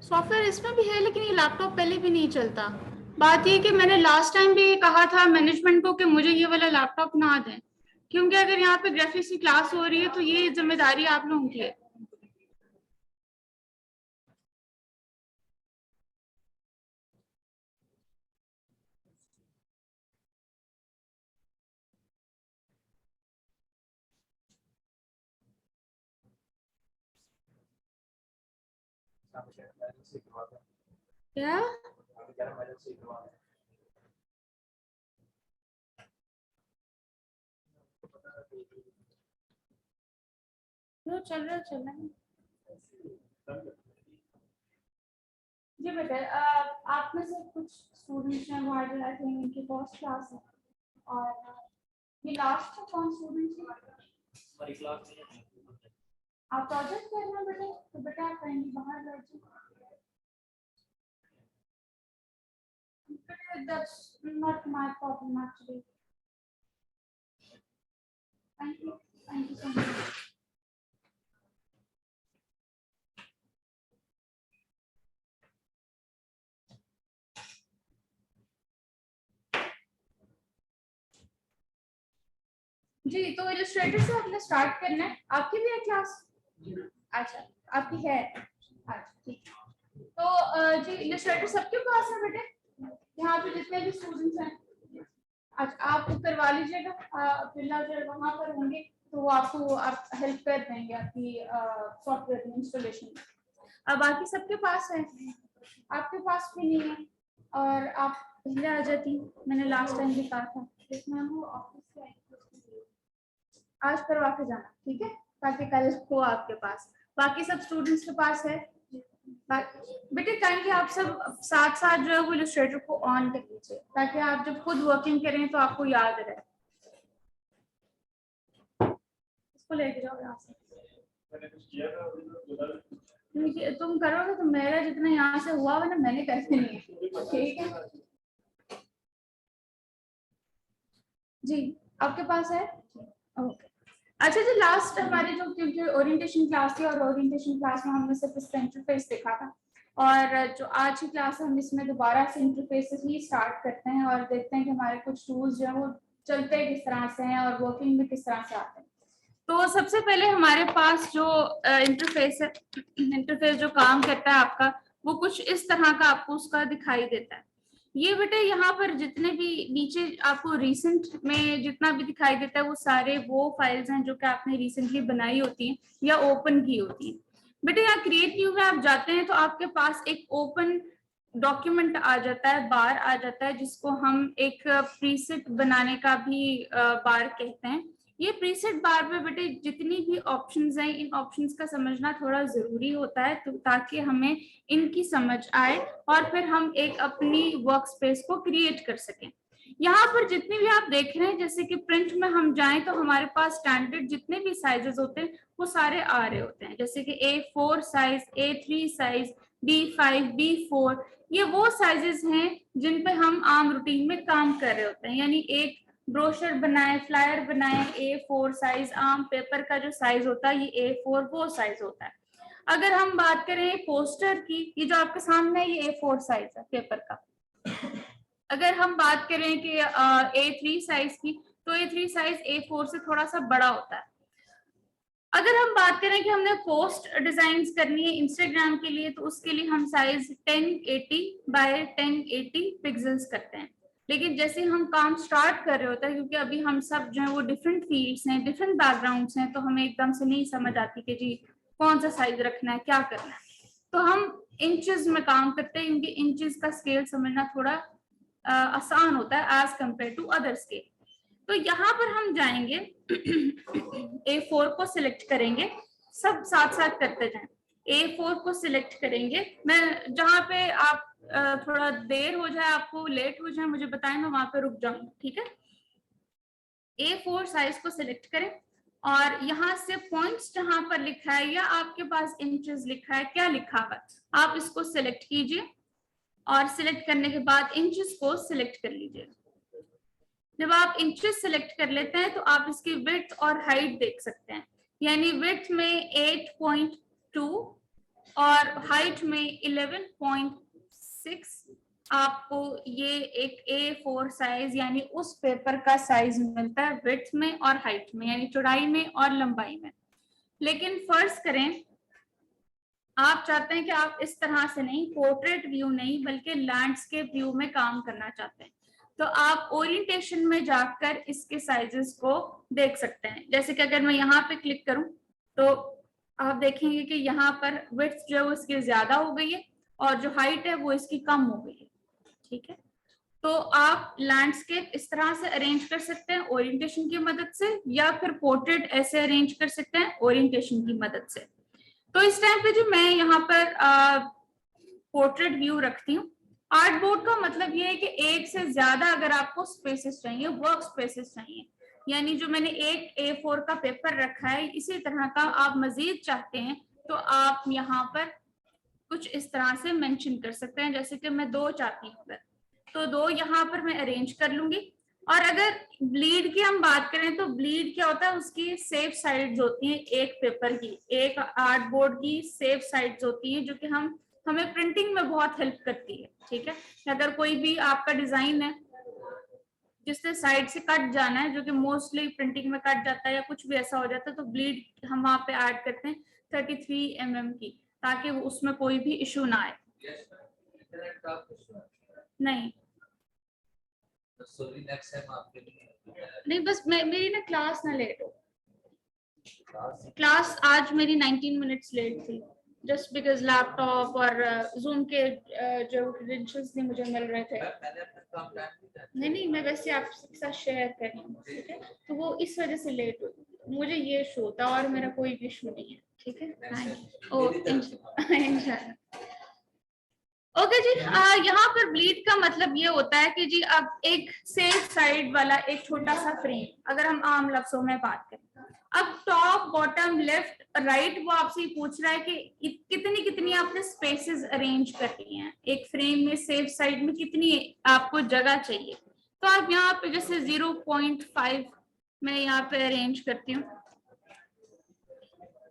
Software इसमें भी है, लेकिन ये लैपटॉप पहले भी नहीं चलता। बात ये कि मैंने लास्ट टाइम भी कहा था मैनेजमेंट को कि मुझे ये वाला लैपटॉप ना दें, क्योंकि अगर यहाँ पे ग्राफिक्स की क्लास हो रही है तो ये जिम्मेदारी आप लोगों की है। क्या जो चल रहा है चल रहा है। जी बेटा, आप में से कुछ स्टूडेंट्स हैं वो आई थिंक इनकी फर्स्ट क्लास है, और ये लास्ट में कौन स्टूडेंट है? हमारी क्लास में आप प्रोजेक्ट कर रहे हैं बेटा, तो बेटा आप कहीं बाहर बैठ जाओ। That's not my problem actually. Thank you so much. जी, तो इलस्ट्रेटर से आपने स्टार्ट करना है। आपकी भी है क्लास? अच्छा, आपकी है। अच्छा ठीक। तो जी इलस्ट्रेटर सबके पास है बेटे, यहाँ पे जितने भी स्टूडेंट्स हैं। अच्छा, आप करवा लीजिएगा, फिलहाल जो वहाँ पर होंगे तो वो आपको आप हेल्प कर देंगे आपकी सॉफ्टवेयर इंस्टॉलेशन में। अब बाकी सबके पास है, आपके पास भी नहीं है, और आप पहले आ जाती, मैंने लास्ट टाइम भी कहा था। इसमें वो ऑफिस से आज करवा के जाना, ठीक है, ताकि कल हो आपके पास। बाकी सब स्टूडेंट्स के पास है। बेटे काइंडली आप सब साथ साथ जो है वो इलस्ट्रेटर को ऑन कर लीजिए, ताकि आप जब खुद वर्किंग करें तो आपको याद रहे। इसको लेके जाओ यहाँ से। तुम करोगे तो मेरा जितना यहाँ से हुआ ना मैंने करके नहीं है, ठीक है जी। आपके पास है? ओके। अच्छा जी, लास्ट हमारी जो क्योंकि ओरिएंटेशन क्लास थी, और ओरिएंटेशन क्लास में हमने सिर्फ इसका इंटरफेस देखा था, और जो आज की क्लास है हम इसमें दोबारा से इंटरफेस ही स्टार्ट करते हैं और देखते हैं कि हमारे कुछ टूल्स जो है वो चलते किस तरह से हैं और वर्किंग में किस तरह से आते हैं। तो सबसे पहले हमारे पास जो इंटरफेस है, इंटरफेस जो काम करता है आपका, वो कुछ इस तरह का आपको उसका दिखाई देता है। ये बेटे यहाँ पर जितने भी नीचे आपको रिसेंट में जितना भी दिखाई देता है वो सारे वो फाइल्स हैं जो कि आपने रिसेंटली बनाई होती हैं या ओपन की होती हैं। बेटे यहाँ क्रिएट न्यू में आप जाते हैं तो आपके पास एक ओपन डॉक्यूमेंट आ जाता है, बार आ जाता है, जिसको हम एक प्रीसेट बनाने का भी बार कहते हैं। ये प्रीसेट बार में बेटे जितनी भी ऑप्शंस हैं, इन ऑप्शंस का समझना थोड़ा जरूरी होता है, तो ताकि हमें इनकी समझ आए और फिर हम एक अपनी वर्क स्पेस को क्रिएट कर सकें। यहाँ पर जितनी भी आप देख रहे हैं, जैसे कि प्रिंट में हम जाएं तो हमारे पास स्टैंडर्ड जितने भी साइजेस होते हैं वो सारे आ रहे होते हैं, जैसे कि A4 size, A3 size, B5, B4, ये वो साइजेस हैं जिन पे हम आम रूटीन में काम कर रहे होते हैं। यानी एक ब्रोशर बनाए, फ्लायर बनाए, A4 साइज, आम पेपर का जो साइज होता है ये A4 वो साइज होता है। अगर हम बात करें पोस्टर की, ये जो आपके सामने है ये A4 साइज है पेपर का। अगर हम बात करें कि A3 साइज की, तो A3 साइज A4 से थोड़ा सा बड़ा होता है। अगर हम बात करें कि हमने पोस्ट डिजाइन करनी है इंस्टाग्राम के लिए, तो उसके लिए हम साइज 1080 बाय 1080 पिक्सल्स करते हैं। लेकिन जैसे हम काम स्टार्ट कर रहे होते हैं, क्योंकि अभी हम सब जो है वो डिफरेंट फील्ड्स हैं, डिफरेंट बैकग्राउंड्स हैं, तो हमें एकदम से नहीं समझ आती कि जी कौन सा साइज रखना है, क्या करना है। तो हम इंचेस में काम करते हैं, क्योंकि इंचेस का स्केल समझना थोड़ा आसान होता है as compare to other scale. तो यहाँ पर हम जाएंगे, A4 को सिलेक्ट करेंगे, सब साथ साथ करते जाएं। A4 को सिलेक्ट करेंगे, मैं जहाँ पे आप थोड़ा देर हो जाए, आपको लेट हो जाए, मुझे बताएं, मैं वहां पे रुक जाऊंगी, ठीक है। A4 साइज को सिलेक्ट करें, और यहाँ से पॉइंट्स जहां पर लिखा है या आपके पास इंचेस लिखा है, क्या लिखा हुआ है, आप इसको सिलेक्ट कीजिए, और सिलेक्ट करने के बाद इंचेस को सिलेक्ट कर लीजिए। जब आप इंचेस सिलेक्ट कर लेते हैं तो आप इसकी विड्थ और हाइट देख सकते हैं। यानी विड्थ में 8.2 और हाइट में 11.6 आपको ये एक A4 साइज यानी उस पेपर का साइज मिलता है विड्थ में और हाइट में, यानी चौड़ाई में और लंबाई में। लेकिन फर्ज करें आप चाहते हैं कि आप इस तरह से नहीं, पोर्ट्रेट व्यू नहीं बल्कि लैंडस्केप व्यू में काम करना चाहते हैं, तो आप ओरिएंटेशन में जाकर इसके साइजेस को देख सकते हैं। जैसे कि अगर मैं यहाँ पे क्लिक करूं तो आप देखेंगे कि यहाँ पर विड्थ जो है वो इसकी ज्यादा हो गई है और जो हाइट है वो इसकी कम हो गई है। ठीक है, तो आप लैंडस्केप इस तरह से अरेंज कर सकते हैं ओरिएंटेशन की मदद से, या फिर पोर्ट्रेट ऐसे अरेंज कर सकते हैं ओरिएंटेशन की मदद से। तो इस टाइम पे जो मैं यहाँ पर पोर्ट्रेट व्यू रखती हूँ। आर्ट बोर्ड का मतलब ये है कि एक से ज्यादा अगर आपको स्पेसेस चाहिए, वर्क स्पेसेस चाहिए, यानी जो मैंने एक A4 का पेपर रखा है इसी तरह का आप मजीद चाहते हैं तो आप यहाँ पर कुछ इस तरह से मेंशन कर सकते हैं। जैसे कि मैं 2 चाहती हूँ तो 2 यहाँ पर मैं अरेंज कर लूंगी। और अगर ब्लीड की हम बात करें तो ब्लीड क्या होता है, उसकी सेफ साइड्स होती हैं एक पेपर की, एक आर्ट बोर्ड की सेफ साइड्स होती हैं जो कि हमें प्रिंटिंग में बहुत हेल्प करती है। ठीक है, अगर कोई भी आपका डिजाइन है जिससे साइड से कट जाना है, जो कि मोस्टली प्रिंटिंग में कट जाता है या कुछ भी ऐसा हो जाता है, तो ब्लीड हम वहां पे ऐड करते हैं 33 mm की, ताकि उसमें कोई भी इशू ना आए। नहीं नहीं, बस मेरी ना क्लास ना लेट हो, क्लास आज मेरी 19 मिनट्स लेट थी, जस्ट बिकॉज लैपटॉप और जूम के जो क्रेडेंशियल्स नहीं मुझे मिल रहे थे। नहीं, मैं वैसे आपके साथ शेयर कर रही हूँ। ठीक है, तो वो इस वजह से लेट हुई, मुझे ये इशू होता और मेरा कोई भी इशू नहीं है। ठीक है, इंशाल्लाह। ओके जी, यहाँ पर ब्लीड का मतलब ये होता है कि जी अब एक सेफ साइड वाला एक छोटा सा फ्रेम, अगर हम आम लफ्जों में बात करें, अब टॉप बॉटम लेफ्ट राइट वो आपसे पूछ रहा है कि कितनी कितनी आपने स्पेसेस अरेंज करनी है एक फ्रेम में, सेफ साइड में कितनी आपको जगह चाहिए। तो आप यहाँ पे जैसे 0.5 मैं यहाँ पे अरेंज करती हूँ।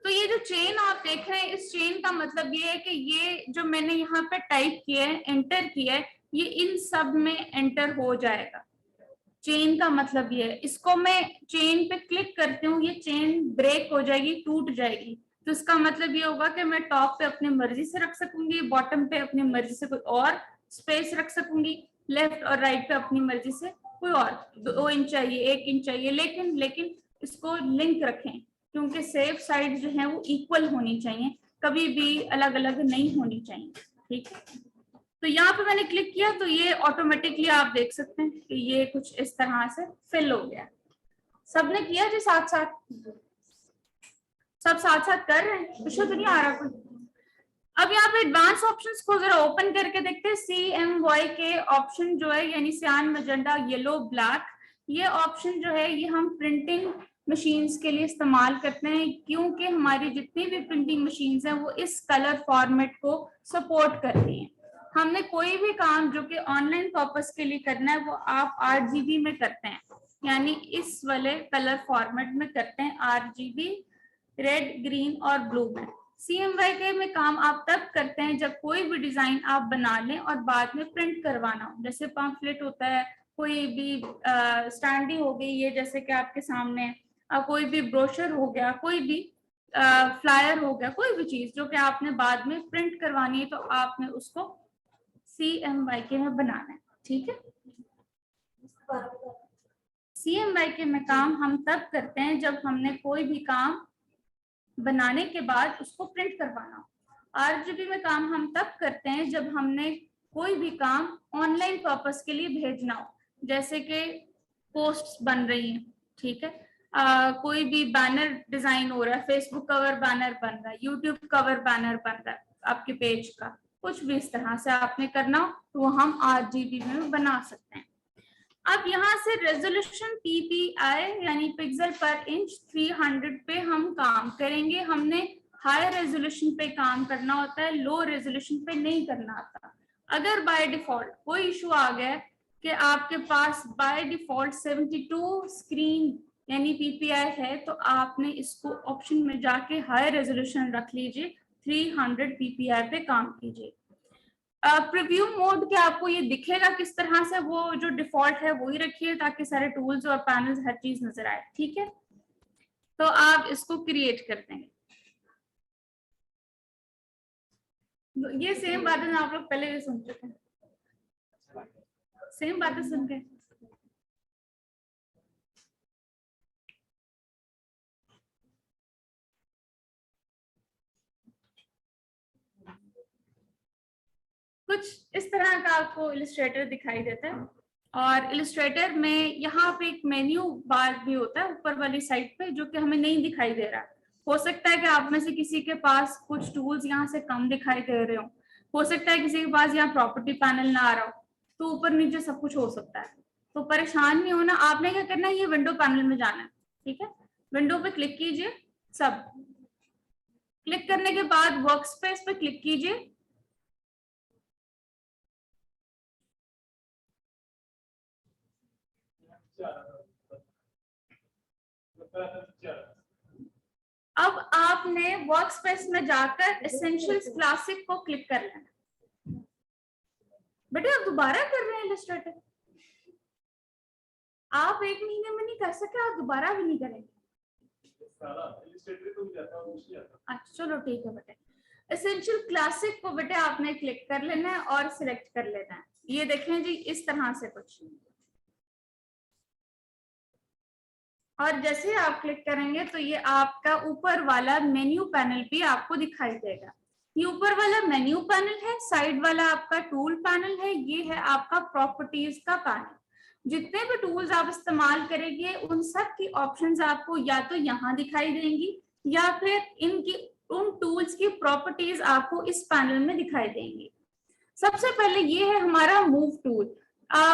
तो ये जो चेन आप देख रहे हैं, इस चेन का मतलब ये है कि ये जो मैंने यहाँ पे टाइप किया है, एंटर किया है, ये इन सब में एंटर हो जाएगा। चेन का मतलब ये है, इसको मैं चेन पे क्लिक करती हूँ, ये चेन ब्रेक हो जाएगी, टूट जाएगी। तो इसका मतलब ये होगा कि मैं टॉप पे अपनी मर्जी से रख सकूंगी, बॉटम पे अपनी मर्जी से कोई और स्पेस रख सकूंगी, लेफ्ट और राइट पे अपनी मर्जी से कोई और 2 इंच चाहिए, 1 इंच चाहिए, लेकिन इसको लिंक रखें, क्योंकि सेफ साइड जो है वो इक्वल होनी चाहिए, कभी भी अलग अलग नहीं होनी चाहिए। ठीक है, तो यहाँ पे मैंने क्लिक किया तो ये ऑटोमेटिकली आप देख सकते हैं कि ये कुछ इस तरह से फिल हो गया। सबने किया जी साथ साथ, सब साथ साथ कर रहे हैं, कुछ तो नहीं आ रहा कोई। अब यहाँ पे एडवांस ऑप्शंस को जरा ओपन करके देखते हैं। CMY के ऑप्शन जो है यानी सियान मैजेंटा येलो ब्लैक, ये ऑप्शन जो है ये हम प्रिंटिंग मशीन्स के लिए इस्तेमाल करते हैं, क्योंकि हमारी जितनी भी प्रिंटिंग मशीन्स हैं वो इस कलर फॉर्मेट को सपोर्ट करती हैं। हमने कोई भी काम जो कि ऑनलाइन पर्पस के लिए करना है वो आप RGB में करते हैं, यानी इस वाले कलर फॉर्मेट में करते हैं, RGB रेड ग्रीन और ब्लू में। CMYK में काम आप तब करते हैं जब कोई भी डिजाइन आप बना लें और बाद में प्रिंट करवाना हो, जैसे पम्फलेट होता है, कोई भी स्टैंडी हो गई ये जैसे कि आपके सामने, कोई भी ब्रोशर हो गया, कोई भी फ्लायर हो गया, कोई भी चीज जो कि आपने बाद में प्रिंट करवानी है तो आपने उसको CMYK में बनाना है। ठीक है, CMYK में काम हम तब करते हैं जब हमने कोई भी काम बनाने के बाद उसको प्रिंट करवाना हो। RGB में काम हम तब करते हैं जब हमने कोई भी काम ऑनलाइन पर्पस के लिए भेजना हो, जैसे कि पोस्ट्स बन रही हैं। ठीक है, कोई भी बैनर डिजाइन हो रहा है, फेसबुक कवर बैनर बन रहा है, यूट्यूब कवर बैनर बन रहा है आपके पेज का, कुछ भी इस तरह से आपने करना हो तो वो हम RGB में बना सकते हैं। अब यहाँ से रेजोल्यूशन PPI यानी पिक्सल पर इंच 300 पे हम काम करेंगे। हमने हाई रेजोल्यूशन पे काम करना होता है, लो रेजोल्यूशन पे नहीं करना आता। अगर बाय डिफॉल्ट कोई इशू आ गया कि आपके पास बाय डिफॉल्ट 72 स्क्रीन यानी PPI है, तो आपने इसको ऑप्शन में जाके हाई रेजोल्यूशन रख लीजिए, 300 ppi पे काम कीजिए। प्रीव्यू मोड के आपको ये दिखेगा किस तरह से, वो जो डिफॉल्ट है वही रखिए ताकि सारे टूल्स और पैनल्स हर चीज नजर आए, ठीक है। तो आप इसको क्रिएट कर देंगे। ये सेम बातें आप लोग पहले भी सुन चुके हैं, सेम बातें सुन के। कुछ इस तरह का आपको इलस्ट्रेटर दिखाई देता है, और इलस्ट्रेटर में यहाँ पे एक मेन्यू बार भी होता है ऊपर वाली साइड पे, जो कि हमें नहीं दिखाई दे रहा। हो सकता है कि आप में से किसी के पास कुछ टूल्स यहाँ से कम दिखाई दे रहे हो सकता है किसी के पास यहाँ प्रॉपर्टी पैनल ना आ रहा हो, तो ऊपर नीचे सब कुछ हो सकता है। तो परेशान नहीं होना, आपने क्या करना है, ये विंडो पैनल में जाना है, ठीक है। विंडो पे क्लिक कीजिए, सब क्लिक करने के बाद वर्क स्पेस पे क्लिक कीजिए। अब आपने वर्क स्पेस में जाकर एसेंशियल्स क्लासिक को क्लिक कर लेना। बेटे आप दोबारा कर रहे हैं इलस्ट्रेटर, आप एक महीने में नहीं कर सके, आप दोबारा भी नहीं करेंगे। अच्छा चलो ठीक है बेटे, एसेंशियल क्लासिक को बेटे आपने क्लिक कर लेना है और सिलेक्ट कर लेना है। ये देखें जी इस तरह से कुछ, और जैसे आप क्लिक करेंगे तो ये आपका ऊपर वाला मेन्यू पैनल भी आपको दिखाई देगा। ये ऊपर वाला मेन्यू पैनल है, साइड वाला आपका टूल पैनल है, ये है आपका प्रॉपर्टीज का पैनल। जितने भी टूल्स आप इस्तेमाल करेंगे उन सब की ऑप्शंस आपको या तो यहाँ दिखाई देंगी या फिर इनकी उन टूल्स की प्रॉपर्टीज आपको इस पैनल में दिखाई देंगी। सबसे पहले ये है हमारा move tool.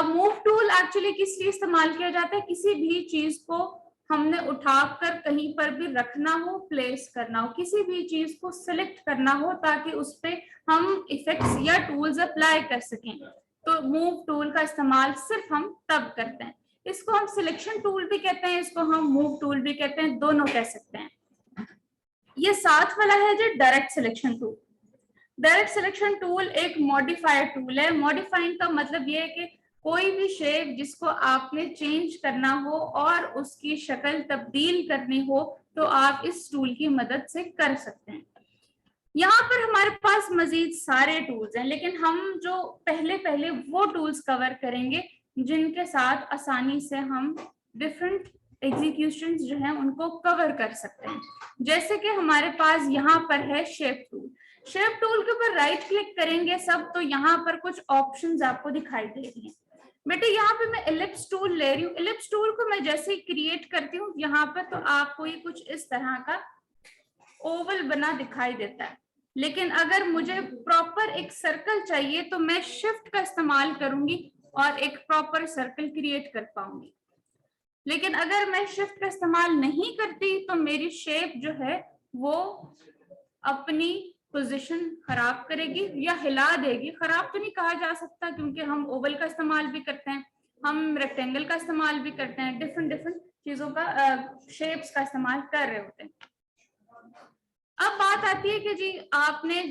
Move tool actually किस लिए इस्तेमाल किया जाता है, किसी भी चीज को हमने उठाकर कहीं पर भी रखना हो, प्लेस करना हो, किसी भी चीज को सिलेक्ट करना हो ताकि उस पे हम इफेक्ट्स या टूल्स अप्लाई कर सकें, तो मूव टूल का इस्तेमाल सिर्फ हम तब करते हैं। इसको हम सिलेक्शन टूल भी कहते हैं, इसको हम मूव टूल भी कहते हैं, दोनों कह सकते हैं। ये साथ वाला है जो direct selection tool. Direct selection tool एक मॉडिफायर टूल है। मॉडिफाइंग का मतलब ये है कि कोई भी शेप जिसको आपने चेंज करना हो और उसकी शक्ल तब्दील करनी हो तो आप इस टूल की मदद से कर सकते हैं। यहाँ पर हमारे पास मजीद सारे टूल्स हैं, लेकिन हम जो पहले वो टूल्स कवर करेंगे जिनके साथ आसानी से हम डिफरेंट एग्जीक्यूशंस जो हैं उनको कवर कर सकते हैं। जैसे कि हमारे पास यहाँ पर है शेप टूल। शेप टूल के ऊपर राइट क्लिक करेंगे सब, तो यहाँ पर कुछ ऑप्शंस आपको दिखाई दे रही हैं। बेटे यहाँ पे मैं एलिप्स टूल ले रही हूँ। एलिप्स टूल को मैं जैसे ही क्रिएट करती हूँ यहाँ पर, तो आपको ये कुछ इस तरह का ओवल बना दिखाई देता है। लेकिन अगर मुझे प्रॉपर एक सर्कल चाहिए तो मैं शिफ्ट का इस्तेमाल करूंगी और एक प्रॉपर सर्कल क्रिएट कर पाऊंगी। लेकिन अगर मैं शिफ्ट का इस्तेमाल नहीं करती तो मेरी शेप जो है वो अपनी पोजीशन खराब करेगी या हिला देगी। खराब तो नहीं कहा जा सकता क्योंकि हम ओवल का इस्तेमाल भी करते हैं, हम रेक्टेंगल का इस्तेमाल भी करते हैं, डिफरेंट चीजों का शेप्स का इस्तेमाल कर रहे होते हैं। अब बात आती है कि जी आपने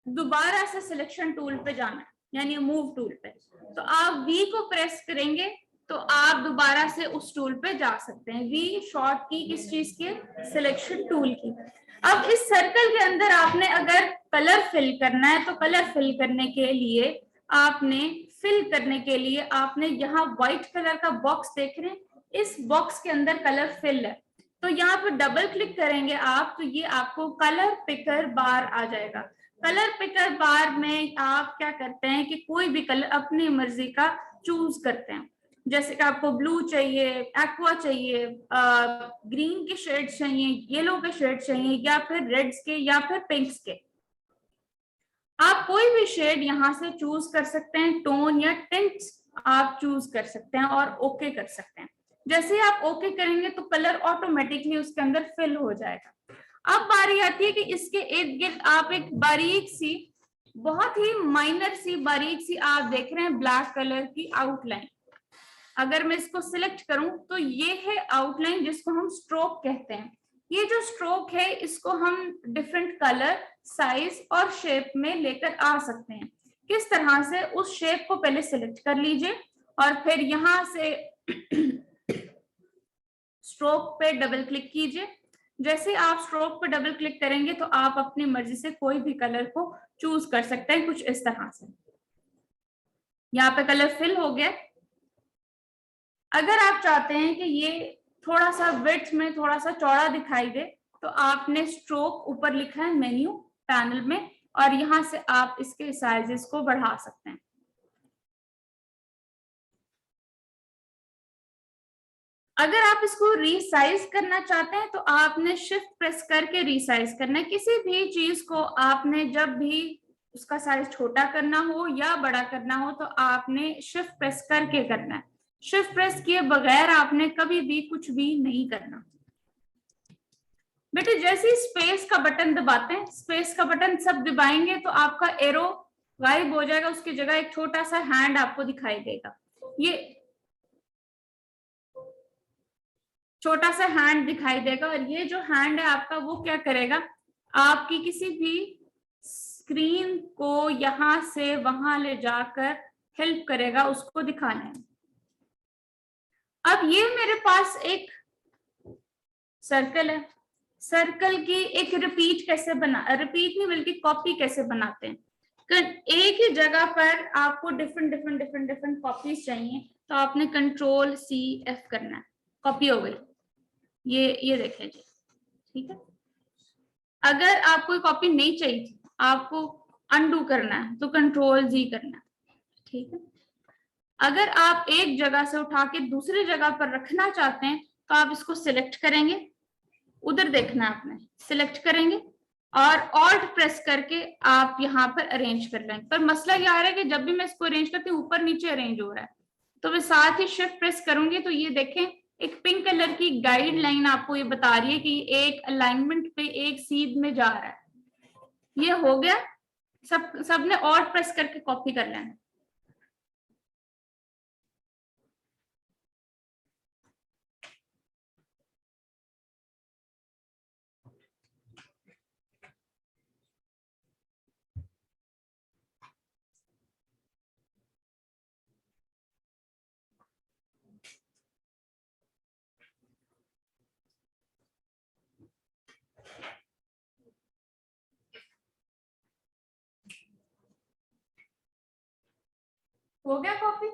दोबारा से सिलेक्शन टूल पे जाना है, यानी मूव टूल पे, तो आप वी को प्रेस करेंगे तो आप दोबारा से उस टूल पे जा सकते हैं। वी शॉर्ट की किस चीज की, सिलेक्शन टूल की। अब इस सर्कल के अंदर आपने अगर कलर फिल करना है तो कलर फिल करने के लिए आपने यहाँ व्हाइट कलर का बॉक्स देख रहे हैं, इस बॉक्स के अंदर कलर फिल है, तो यहाँ पर डबल क्लिक करेंगे आप तो ये आपको कलर पिकर बार आ जाएगा। कलर पिकर बार में आप क्या करते हैं कि कोई भी कलर अपनी मर्जी का चूज करते हैं, जैसे कि आपको ब्लू चाहिए, एक्वा चाहिए, ग्रीन के शेड चाहिए, येलो के शेड चाहिए, या फिर रेड्स के या फिर पिंक्स के। आप कोई भी शेड यहाँ से चूज कर सकते हैं, टोन या टिंट्स आप चूज कर सकते हैं और ओके कर सकते हैं। जैसे आप ओके करेंगे तो कलर ऑटोमेटिकली उसके अंदर फिल हो जाएगा। अब बारी आती है कि इसके इर्द गिर्द आप एक बारीक सी, बहुत ही माइनर सी बारीक सी आप देख रहे हैं ब्लैक कलर की आउटलाइन। अगर मैं इसको सिलेक्ट करूं तो ये है आउटलाइन जिसको हम स्ट्रोक कहते हैं। ये जो स्ट्रोक है इसको हम डिफरेंट कलर, साइज और शेप में लेकर आ सकते हैं। किस तरह से? उस शेप को पहले सिलेक्ट कर लीजिए और फिर यहां से स्ट्रोक पे डबल क्लिक कीजिए। जैसे आप स्ट्रोक पे डबल क्लिक करेंगे तो आप अपनी मर्जी से कोई भी कलर को चूज कर सकते हैं, कुछ इस तरह से। यहाँ पे कलर फिल हो गया। अगर आप चाहते हैं कि ये थोड़ा सा विड्थ में थोड़ा सा चौड़ा दिखाई दे तो आपने स्ट्रोक ऊपर लिखा है मेन्यू पैनल में और यहां से आप इसके साइजेस को बढ़ा सकते हैं। अगर आप इसको रीसाइज करना चाहते हैं तो आपने शिफ्ट प्रेस करके रीसाइज करना है। किसी भी चीज को आपने जब भी उसका साइज छोटा करना हो या बड़ा करना हो तो आपने शिफ्ट प्रेस करके करना है। शिफ्ट प्रेस किए बगैर आपने कभी भी कुछ भी नहीं करना। बेटे जैसे ही स्पेस का बटन दबाते हैं, स्पेस का बटन सब दबाएंगे तो आपका एरो गायब हो जाएगा, उसकी जगह एक छोटा सा हैंड आपको दिखाई देगा। ये छोटा सा हैंड दिखाई देगा और ये जो हैंड है आपका वो क्या करेगा, आपकी किसी भी स्क्रीन को यहां से वहां ले जाकर हेल्प करेगा उसको दिखाने में। अब ये मेरे पास एक सर्कल है, सर्कल की एक रिपीट रिपीट नहीं बल्कि कॉपी कैसे बनाते हैं। एक ही जगह पर आपको डिफरेंट कॉपीज चाहिए तो आपने Ctrl+C+F करना है, कॉपी हो गई। ये देखें जी, ठीक है। अगर आपको कॉपी नहीं चाहिए थी, आपको अनडू करना है तो Ctrl+Z करना है, ठीक है। अगर आप एक जगह से उठा के दूसरी जगह पर रखना चाहते हैं तो आप इसको सिलेक्ट करेंगे, उधर देखना है आपने, सिलेक्ट करेंगे और ऑल्ट प्रेस करके आप यहाँ पर अरेंज कर लेंगे। पर मसला ये आ रहा है कि जब भी मैं इसको अरेंज करती हूँ ऊपर नीचे अरेंज हो रहा है, तो मैं साथ ही शिफ्ट प्रेस करूंगी तो ये देखें एक पिंक कलर की गाइडलाइन आपको ये बता रही है कि एक अलाइनमेंट पे एक सीध में जा रहा है। ये हो गया, सबने ऑल्ट प्रेस करके कॉपी कर लेना। हो गया कॉपी?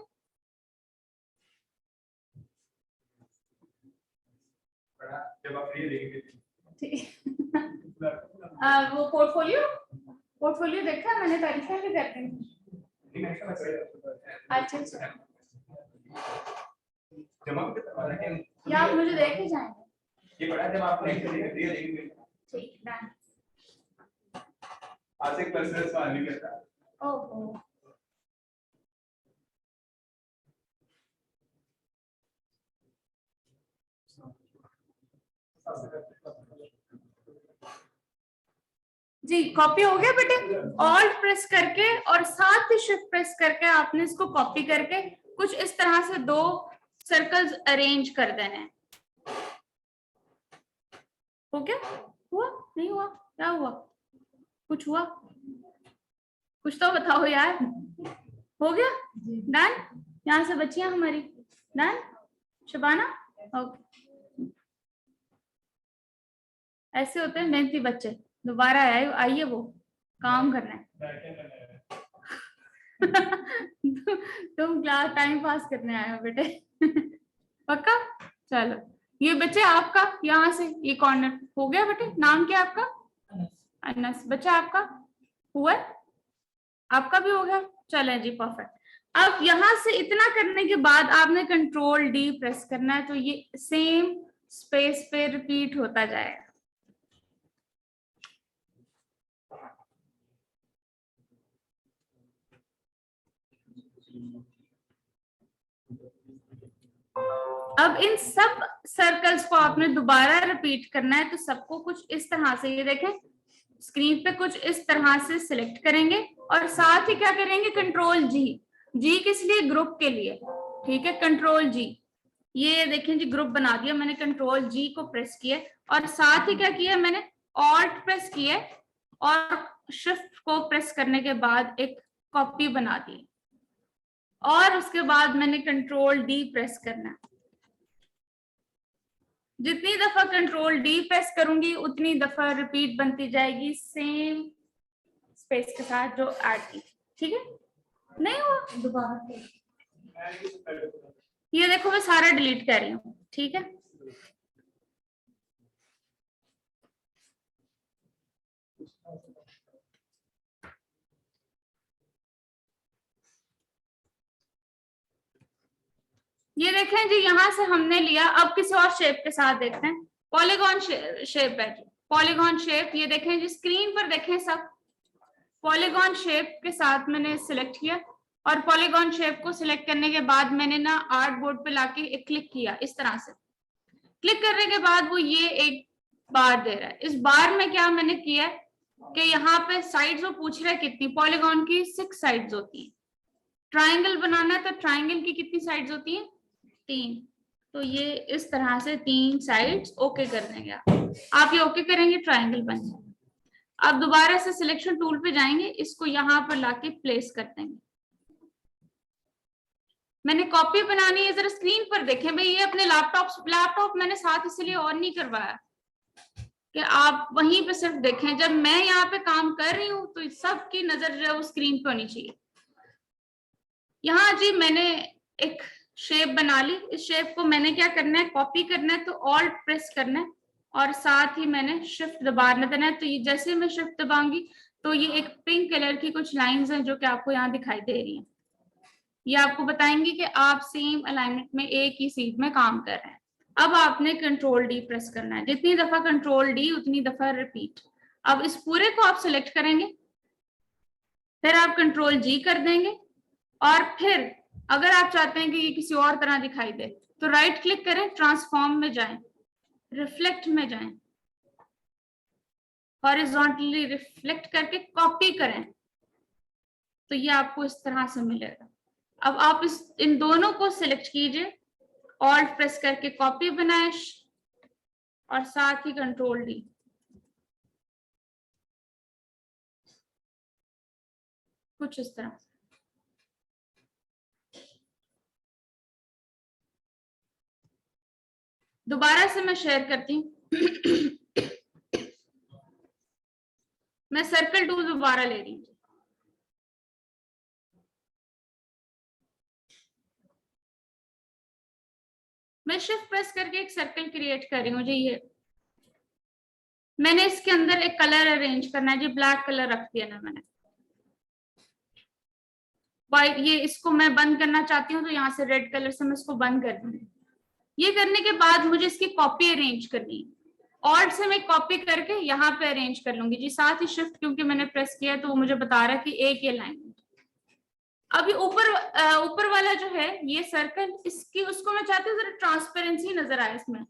वो पोर्टफोलियो देखा मैंने, तारीफा भी करते हैं। अच्छा अच्छा, या आप मुझे देख ही जाएंगे। ये बड़ा जब आप ठीक डन। आज एक क्लास में सवाल भी करता है। ओहो जी, कॉपी हो गया बेटे। ऑल्ट प्रेस करके और साथ ही शिफ्ट प्रेस करके आपने इसको कॉपी करके कुछ इस तरह से दो सर्कल्स अरेंज कर देने हैं। हो गया? हुआ नहीं हुआ? क्या हुआ? कुछ हुआ? कुछ तो बताओ यार। हो गया डन? यहाँ से बच्चियां हमारी डन। शबाना ओके। ऐसे होते हैं मेहनती बच्चे, दोबारा आइए वो काम करना है। तुम क्लास टाइम पास करने आए हो बेटे। पक्का? चलो ये बच्चे आपका यहाँ से ये कॉर्नर हो गया बेटे। नाम क्या आपका? अनस। बच्चा आपका हुआ? आपका भी हो गया? चले जी परफेक्ट। अब यहाँ से इतना करने के बाद आपने Ctrl+D प्रेस करना है तो ये सेम स्पेस पे रिपीट होता जाएगा। अब इन सब सर्कल्स को आपने दोबारा रिपीट करना है तो सबको कुछ इस तरह से, ये देखें स्क्रीन पे कुछ इस तरह से सिलेक्ट करेंगे और साथ ही क्या करेंगे Ctrl+G। जी किस लिए? ग्रुप के लिए, ठीक है। Ctrl+G ये देखें जी ग्रुप बना दिया मैंने, कंट्रोल जी को प्रेस किया और साथ ही क्या किया मैंने, ऑल्ट प्रेस किया और शिफ्ट को प्रेस करने के बाद एक कॉपी बना दी और उसके बाद मैंने कंट्रोल डी प्रेस करना। जितनी दफा कंट्रोल डी प्रेस करूंगी उतनी दफा रिपीट बनती जाएगी सेम स्पेस के साथ जो ऐड की। ठीक है, नहीं हुआ दोबारा, ये देखो मैं सारा डिलीट कर रही हूँ। ठीक है, ये देखें जी यहां से हमने लिया। अब किसी और शेप के साथ देखते हैं। पॉलीगॉन शेप है जी, पॉलीगॉन शेप। ये देखें जी स्क्रीन पर देखें सब, पॉलीगॉन शेप के साथ मैंने सिलेक्ट किया और पॉलीगॉन शेप को सिलेक्ट करने के बाद मैंने ना आर्ट बोर्ड पे लाके एक क्लिक किया। इस तरह से क्लिक करने के बाद वो ये एक बार दे रहा है। इस बार में क्या मैंने किया कि यहाँ पे साइड्स वो पूछ रहा है कितनी, पॉलीगॉन की 6 साइड्स होती हैं। ट्राइंगल बनाना है तो ट्राइंगल की कितनी साइड्स होती हैं, 3। तो ये इस तरह से 3 साइड्स ओके कर देंगे आप ये ओके करेंगे ट्राइंगल बन जाएगा। अब दोबारा से सिलेक्शन टूल पे जाएंगे, इसको यहाँ पर लाके प्लेस कर देंगे। मैंने कॉपी बनानी है, जरा स्क्रीन पर देखें भाई। ये अपने लैपटॉप मैंने साथ इसलिए ऑन नहीं करवाया कि आप वहीं पे सिर्फ देखें। जब मैं यहाँ पे काम कर रही हूँ तो सबकी नजर जो है वो स्क्रीन पे होनी चाहिए। यहाँ जी मैंने एक शेप बना ली। इस शेप को मैंने क्या करना है, कॉपी करना है तो ऑल्ट प्रेस करना है और साथ ही मैंने शिफ्ट दबाना देना है। तो ये जैसे मैं शिफ्ट दबाऊंगी तो ये एक पिंक कलर की कुछ लाइंस हैं जो कि आपको यहाँ दिखाई दे रही हैं। ये आपको बताएंगी कि आप सेम अलाइनमेंट में एक ही सीट में काम कर रहे हैं। अब आपने कंट्रोल डी प्रेस करना है, जितनी दफा कंट्रोल डी उतनी दफा रिपीट। अब इस पूरे को आप सिलेक्ट करेंगे, फिर आप कंट्रोल जी कर देंगे और फिर अगर आप चाहते हैं कि ये किसी और तरह दिखाई दे तो राइट क्लिक करें, ट्रांसफॉर्म में जाएं, रिफ्लेक्ट में जाएं, हॉरिजॉन्टली रिफ्लेक्ट करके कॉपी करें तो ये आपको इस तरह से मिलेगा। अब आप इन दोनों को सिलेक्ट कीजिए, ऑल्ट प्रेस करके कॉपी बनाए और साथ ही कंट्रोल डी। कुछ इस तरह से। दोबारा से मैं शेयर करती हूँ। मैं सर्कल टूल दोबारा ले रही हूँ। मैं शिफ्ट प्रेस करके एक सर्कल क्रिएट कर रही हूँ जी। ये मैंने इसके अंदर एक कलर अरेंज करना है जी, ब्लैक कलर रख दिया ना मैंने। वाइट, ये इसको मैं बंद करना चाहती हूँ तो यहाँ से रेड कलर से मैं इसको बंद कर दूंगी। ये करने के बाद मुझे इसकी कॉपी अरेंज करनी है। ऑल्ट से मैं कॉपी करके यहाँ पे अरेंज कर लूंगी जी। साथ ही शिफ्ट क्योंकि मैंने प्रेस किया तो वो मुझे बता रहा है कि एक ये लाइन। अभी ऊपर वाला जो है ये सर्कल, इसकी उसको मैं चाहती हूँ जरा ट्रांसपेरेंसी नजर आए इसमें।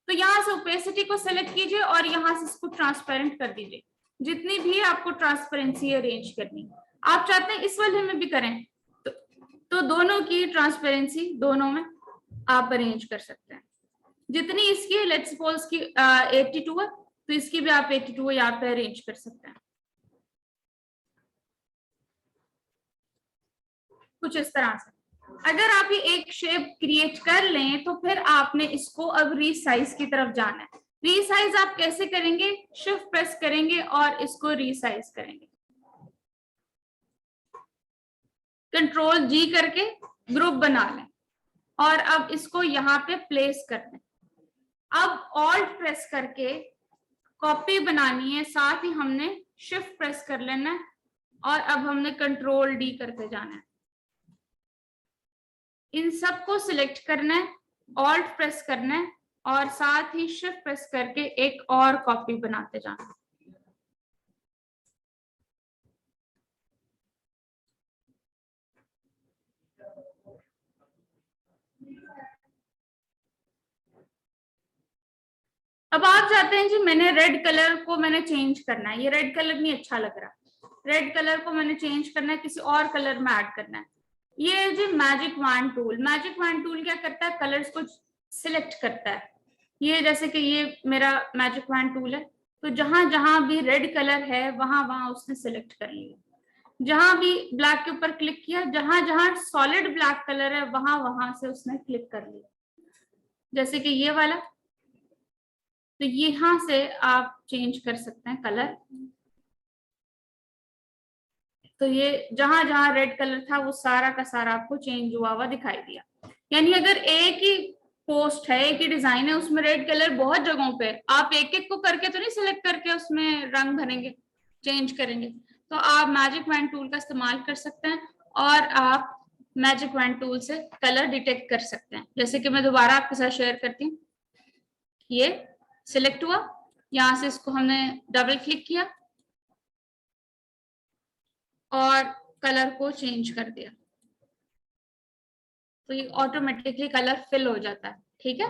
तो यहाँ से ओपेसिटी को सेलेक्ट कीजिए और यहाँ से इसको ट्रांसपेरेंट कर दीजिए। जितनी भी आपको ट्रांसपेरेंसी अरेंज करनी, आप चाहते हैं इस वाले में भी करें तो दोनों की ट्रांसपेरेंसी दोनों में आप अरेंज कर सकते हैं। जितनी इसकी लेट्स सपोज की 82 है तो इसकी भी आप 82 यहाँ पे अरेंज कर सकते हैं। कुछ इस तरह से। अगर आप ये एक शेप क्रिएट कर लें तो फिर आपने इसको अब रीसाइज की तरफ जाना है। रीसाइज आप कैसे करेंगे, शिफ्ट प्रेस करेंगे और इसको रीसाइज करेंगे, कंट्रोल जी करके ग्रुप बना लें और अब इसको यहाँ पे प्लेस कर दें। अब ऑल्ट प्रेस करके कॉपी बनानी है, साथ ही हमने शिफ्ट प्रेस कर लेना है और अब हमने कंट्रोल डी करके जाना है। इन सबको सिलेक्ट करना है, ऑल्ट प्रेस करना है और साथ ही शिफ्ट प्रेस करके एक और कॉपी बनाते जाना है। अब आप चाहते हैं जी मैंने रेड कलर को मैंने चेंज करना है, ये रेड कलर नहीं अच्छा लग रहा, रेड कलर को मैंने चेंज करना है, किसी और कलर में ऐड करना है। ये जी मैजिक वैन टूल क्या करता है, कलर्स को सिलेक्ट करता है। ये जैसे कि ये मेरा मैजिक वैन टूल है, तो जहां जहां भी रेड कलर है वहां वहां उसने सिलेक्ट कर लिया। जहां भी ब्लैक के ऊपर क्लिक किया, जहां जहां सॉलिड ब्लैक कलर है वहां वहां से उसने क्लिक कर लिया। जैसे कि ये वाला, तो यहां से आप चेंज कर सकते हैं कलर। तो ये जहां जहां रेड कलर था वो सारा का सारा आपको चेंज हुआ हुआ दिखाई दिया। यानी अगर एक ही पोस्ट है, एक ही डिजाइन है, उसमें रेड कलर बहुत जगहों पे, आप एक एक को करके तो नहीं सिलेक्ट करके उसमें रंग भरेंगे, चेंज करेंगे। तो आप मैजिक वैन टूल का इस्तेमाल कर सकते हैं और आप मैजिक वैन टूल से कलर डिटेक्ट कर सकते हैं। जैसे कि मैं दोबारा आपके साथ शेयर करती हूँ। ये सिलेक्ट हुआ, यहां से इसको हमने डबल क्लिक किया और कलर को चेंज कर दिया, तो ये ऑटोमेटिकली कलर फिल हो जाता है। ठीक है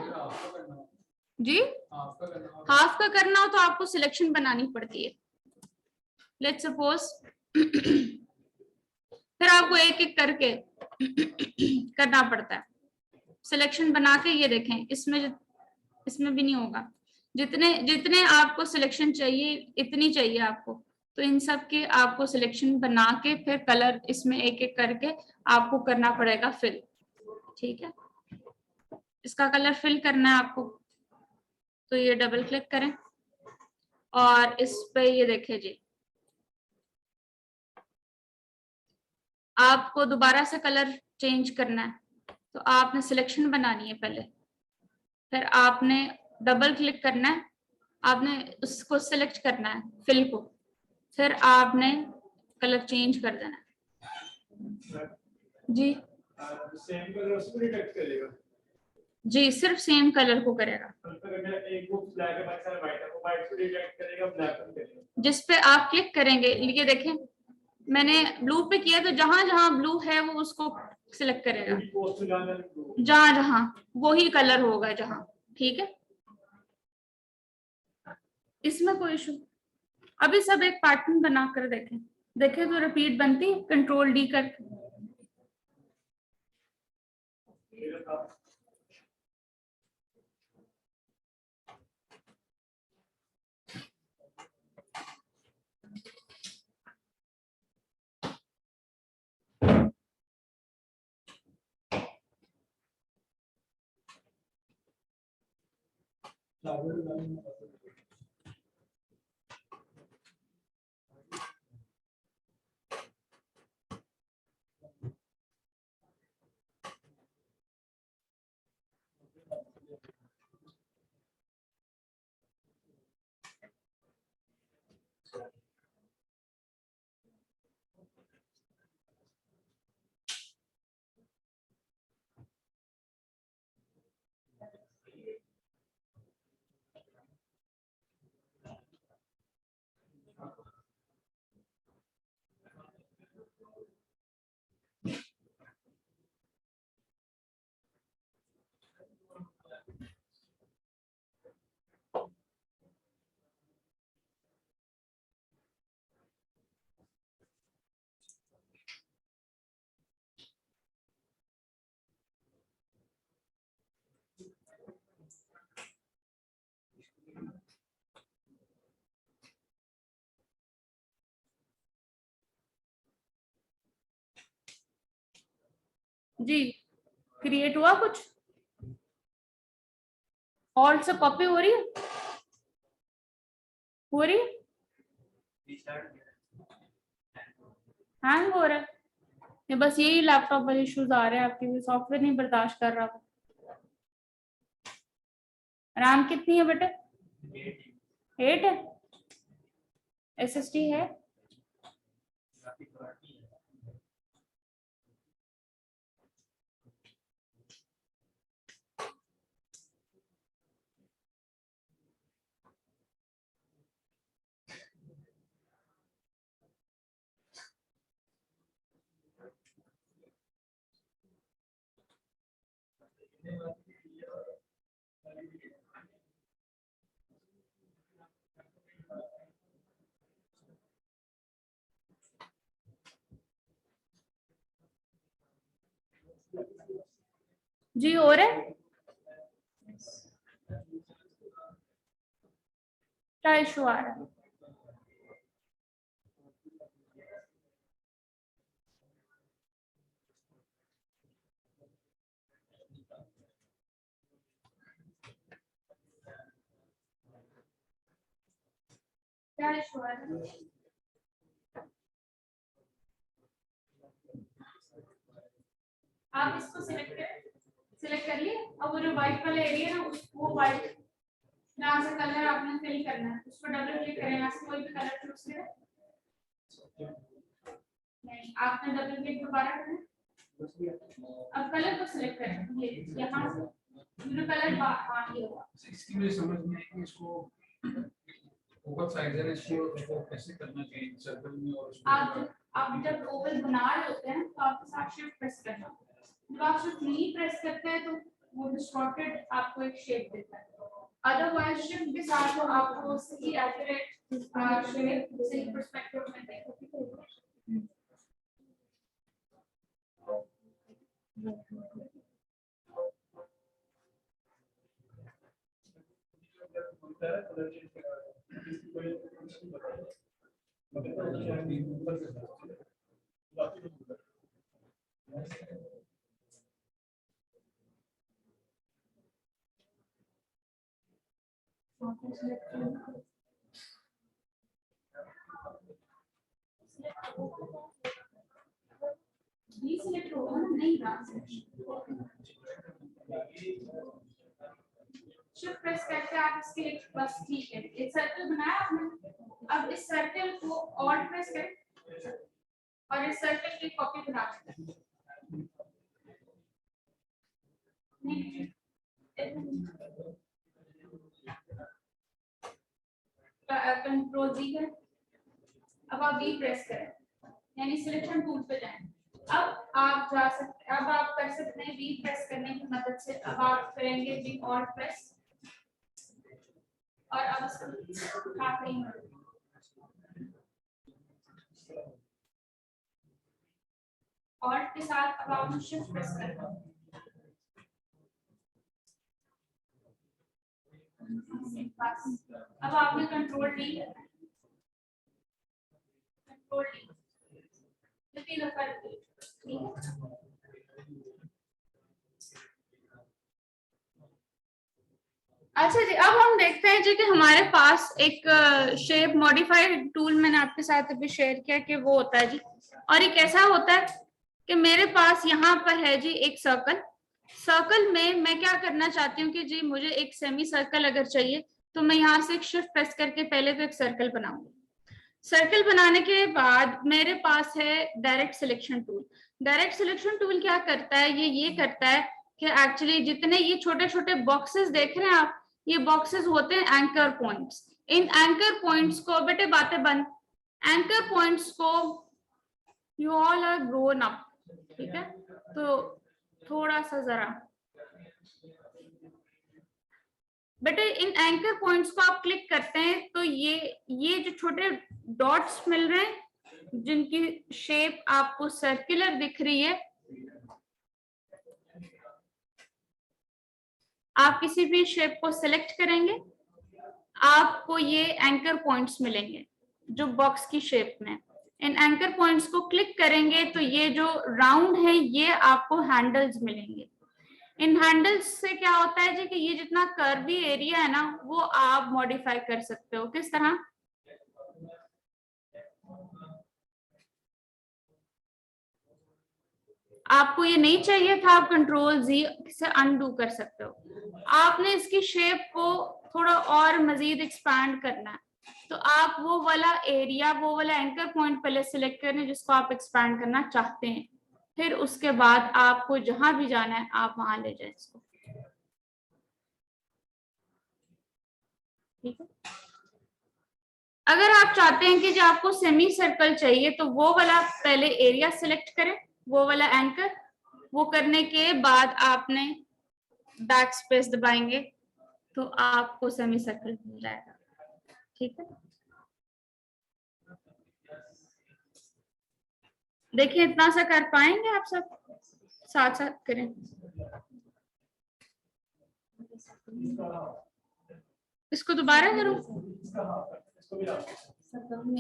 जी। हाफ का करना हो तो आपको सिलेक्शन बनानी पड़ती है। लेट्स सपोज फिर आपको एक एक करके करना पड़ता है, सिलेक्शन बना के। ये देखें, इसमें भी नहीं होगा। जितने जितने आपको सिलेक्शन चाहिए इतनी चाहिए आपको, तो इन सब के आपको सिलेक्शन बना के फिर कलर इसमें एक एक करके आपको करना पड़ेगा फिल। ठीक है, इसका कलर फिल करना है आपको, तो ये डबल क्लिक करें और इस पे ये देखें जी, आपको दोबारा से कलर चेंज करना है तो आपने सिलेक्शन बनानी है पहले, फिर आपने डबल क्लिक करना है, आपने उसको सिलेक्ट करना है फिल को, फिर आपने कलर चेंज कर देना है जी। सेम कलर उसको डिटेक्ट करेगा जी, सिर्फ सेम कलर को करेगा। एक बुक ब्लैक है, बाकी सारे व्हाइट है, वो व्हाइट को डिटेक्ट करेगा, ब्लैक को करेगा। जिस पे आप क्लिक करेंगे, ये देखें मैंने ब्लू पे किया, तो जहां जहां ब्लू है वो उसको सिलेक्ट करेगा, जहां जहां वही कलर होगा जहां। ठीक है, इसमें कोई इशू। अभी सब एक पैटर्न बनाकर देखें, देखें तो रिपीट बनती है कंट्रोल डी करके। जी, क्रिएट हुआ कुछ, ऑल्ट से कॉपी हो रही है, हो रही है, हैंग हो रहा है। ये बस यही लैपटॉप पर इश्यूज आ रहे हैं आपके, सॉफ्टवेयर नहीं बर्दाश्त कर रहा। रैम कितनी है बेटे? 8 है। SSD है? जी हो रहा है, क्या इशू आ रहा है? क्या इशू आ रहा है? आप इसको सिलेक्ट कर लिए। अब वो जो व्हाइट वाला एरिया है ना, वो व्हाइट यहाँ से कलर आपने फिल करना है, उस पर डबल क्लिक करें, यहाँ से कोई भी कलर चूज करें। नहीं, आपने डबल क्लिक दोबारा करना। अब कलर को सिलेक्ट करें, ये यहाँ से जो कलर बाकी होगा। इसकी मुझे समझ नहीं आई कि इसको ओवल साइज है, इसको कैसे करना चाहिए सर्कल में। और आप जब ओवल बना रहे होते हैं तो आपके साथ शिफ्ट प्रेस करना। जब आप शिफ्ट नहीं प्रेस करते हैं तो वो डिस्टॉर्टेड आपको एक शेप देता है। अदरवाइज शिफ्ट के साथ तो आपको सही एक्यूरेट शेप सही पर्सपेक्टिव में देगा। सिलेक्ट होगा ना, नहीं शिफ्ट प्रेस करके आप इसके लिए बस ठीक है। एक सर्कल बनाया आपने, अब इस सर्कल को ऑल्ट प्रेस करें और इस सर्कल की कॉपी बना लें। कंट्रोल वी करें, अब आप वी प्रेस करें, यानी सिलेक्शन टूल पे जाएं। अब आप जा सकते, अब आप कर सकते हैं वी प्रेस करने की मदद से। अब आप करेंगे वी ऑल्ट प्रेस और अब इसको काफी ऑल्ट के साथ अब आप शिफ्ट प्रेस करें। अब आपने कंट्रोल डी करना है, कंट्रोल डी कितनी दफा रिपीट, ठीक है। अच्छा जी, अब हम देखते हैं जी कि हमारे पास एक शेप मॉडिफाइड टूल मैंने आपके साथ अभी शेयर किया कि वो होता है जी। और ये कैसा होता है कि मेरे पास यहाँ पर है जी एक सर्कल में मैं क्या करना चाहती हूँ कि जी मुझे एक सेमी सर्कल अगर चाहिए तो मैं यहाँ से एक शिफ्ट प्रेस करके पहले तो एक सर्कल बनाऊंगी। सर्कल बनाने के बाद मेरे पास है direct selection tool. Direct selection tool क्या करता है, ये करता है कि एक्चुअली जितने ये छोटे छोटे बॉक्सेस देख रहे हैं आप, ये बॉक्सेस होते हैं एंकर पॉइंट्स। इन एंकर पॉइंट्स को, बेटे बातें बंद, एंकर पॉइंट्स को you all are grown up, ठीक है। तो थोड़ा सा जरा बेटे इन एंकर पॉइंट्स को आप क्लिक करते हैं तो ये जो छोटे डॉट्स मिल रहे हैं जिनकी शेप आपको सर्कुलर दिख रही है, आप किसी भी शेप को सिलेक्ट करेंगे आपको ये एंकर पॉइंट्स मिलेंगे जो बॉक्स की शेप में। इन एंकर पॉइंट्स को क्लिक करेंगे तो ये जो राउंड है ये आपको हैंडल्स मिलेंगे। इन हैंडल्स से क्या होता है जी कि ये जितना कर्वी एरिया है ना वो आप मॉडिफाई कर सकते हो। किस तरह, आपको ये नहीं चाहिए था, आप कंट्रोल जी से अनडू कर सकते हो। आपने इसकी शेप को थोड़ा और मजीद एक्सपैंड करना है तो आप वो वाला एरिया, वो वाला एंकर पॉइंट पहले सिलेक्ट करें जिसको आप एक्सपैंड करना चाहते हैं, फिर उसके बाद आपको जहां भी जाना है आप वहां ले जाए इसको, ठीक है। अगर आप चाहते हैं कि जो आपको सेमी सर्कल चाहिए तो वो वाला पहले एरिया सिलेक्ट करें, वो वाला एंकर, वो करने के बाद आपने बैक स्पेस दबाएंगे तो आपको सेमी सर्कल मिल जाएगा, ठीक है। देखिए इतना सा कर पाएंगे आप सब? साथ साथ करें। इसको दोबारा करूं?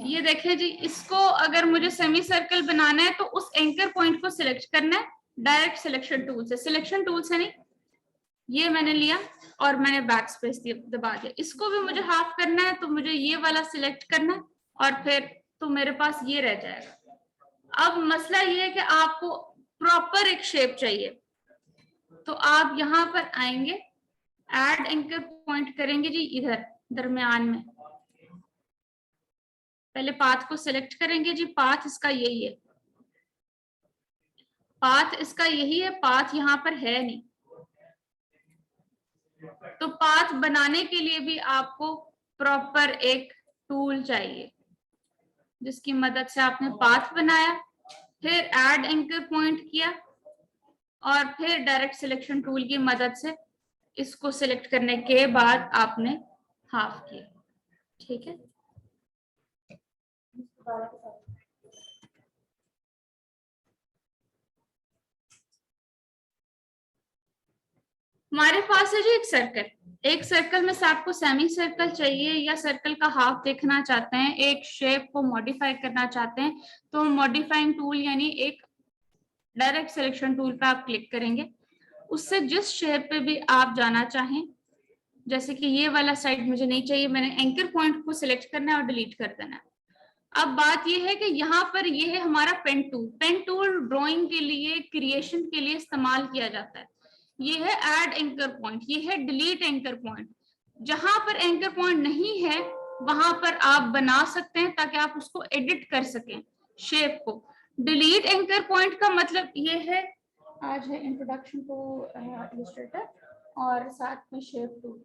ये देखें जी, इसको अगर मुझे सेमी सर्कल बनाना है तो उस एंकर पॉइंट को सिलेक्ट करना है डायरेक्ट सिलेक्शन टूल से। सिलेक्शन टूल से नहीं, ये मैंने लिया और मैंने बैक स्पेस दबा दिया। इसको भी मुझे हाफ करना है तो मुझे ये वाला सिलेक्ट करना है और फिर तो मेरे पास ये रह जाएगा। अब मसला ये है कि आपको प्रॉपर एक शेप चाहिए, तो आप यहाँ पर आएंगे, ऐड एंकर पॉइंट करेंगे जी इधर दरमियान में। पहले पाथ को सिलेक्ट करेंगे जी, पाथ इसका यही है, पाथ इसका यही है, पाथ यहाँ पर है नहीं। तो पाथ बनाने के लिए भी आपको प्रॉपर एक टूल चाहिए जिसकी मदद से आपने पाथ बनाया, फिर ऐड एंकर पॉइंट किया और फिर डायरेक्ट सिलेक्शन टूल की मदद से इसको सिलेक्ट करने के बाद आपने हाफ किया। ठीक है, हमारे पास है जी एक सर्कल। एक सर्कल में से आपको सेमी सर्कल चाहिए या सर्कल का हाफ देखना चाहते हैं, एक शेप को मॉडिफाई करना चाहते हैं, तो मॉडिफाइंग टूल यानी एक डायरेक्ट सिलेक्शन टूल पे आप क्लिक करेंगे। उससे जिस शेप पे भी आप जाना चाहें, जैसे कि ये वाला साइड मुझे नहीं चाहिए, मैंने एंकर पॉइंट को सिलेक्ट करना है और डिलीट कर देना है। अब बात ये है कि यहाँ पर ये है हमारा pen tool. Pen tool drawing के लिए, क्रिएशन के लिए इस्तेमाल किया जाता है। ये है ऐड एंकर पॉइंट, ये है डिलीट एंकर पॉइंट। जहां पर एंकर पॉइंट नहीं है वहां पर आप बना सकते हैं ताकि आप उसको एडिट कर सकें शेप को। डिलीट एंकर पॉइंट का मतलब ये है, आज है इंट्रोडक्शन टू इलस्ट्रेटर और साथ में शेप टूल।